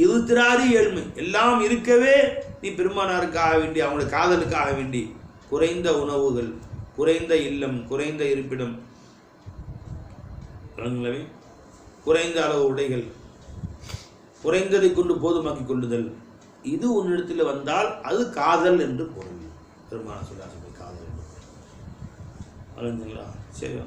இறுத்திராரி ஏழ்மை. எல்லாம் இருக்கவே நீ பெருமானாருக்காக வேண்டி, அவங்களுடைய காதலுக்காக வேண்டி குறைந்த உணவுகள், குறைந்த இல்லம், குறைந்த இருப்பிடம், குறைந்த அளவு உடைகள், குறைந்ததை கொண்டு போதுமாக்கி கொள்ளுதல், இது உன்னிடத்தில் வந்தால் அது காதல் என்று பொருள். பெருமான சொல்லாசபை காதல் என்று. சரி.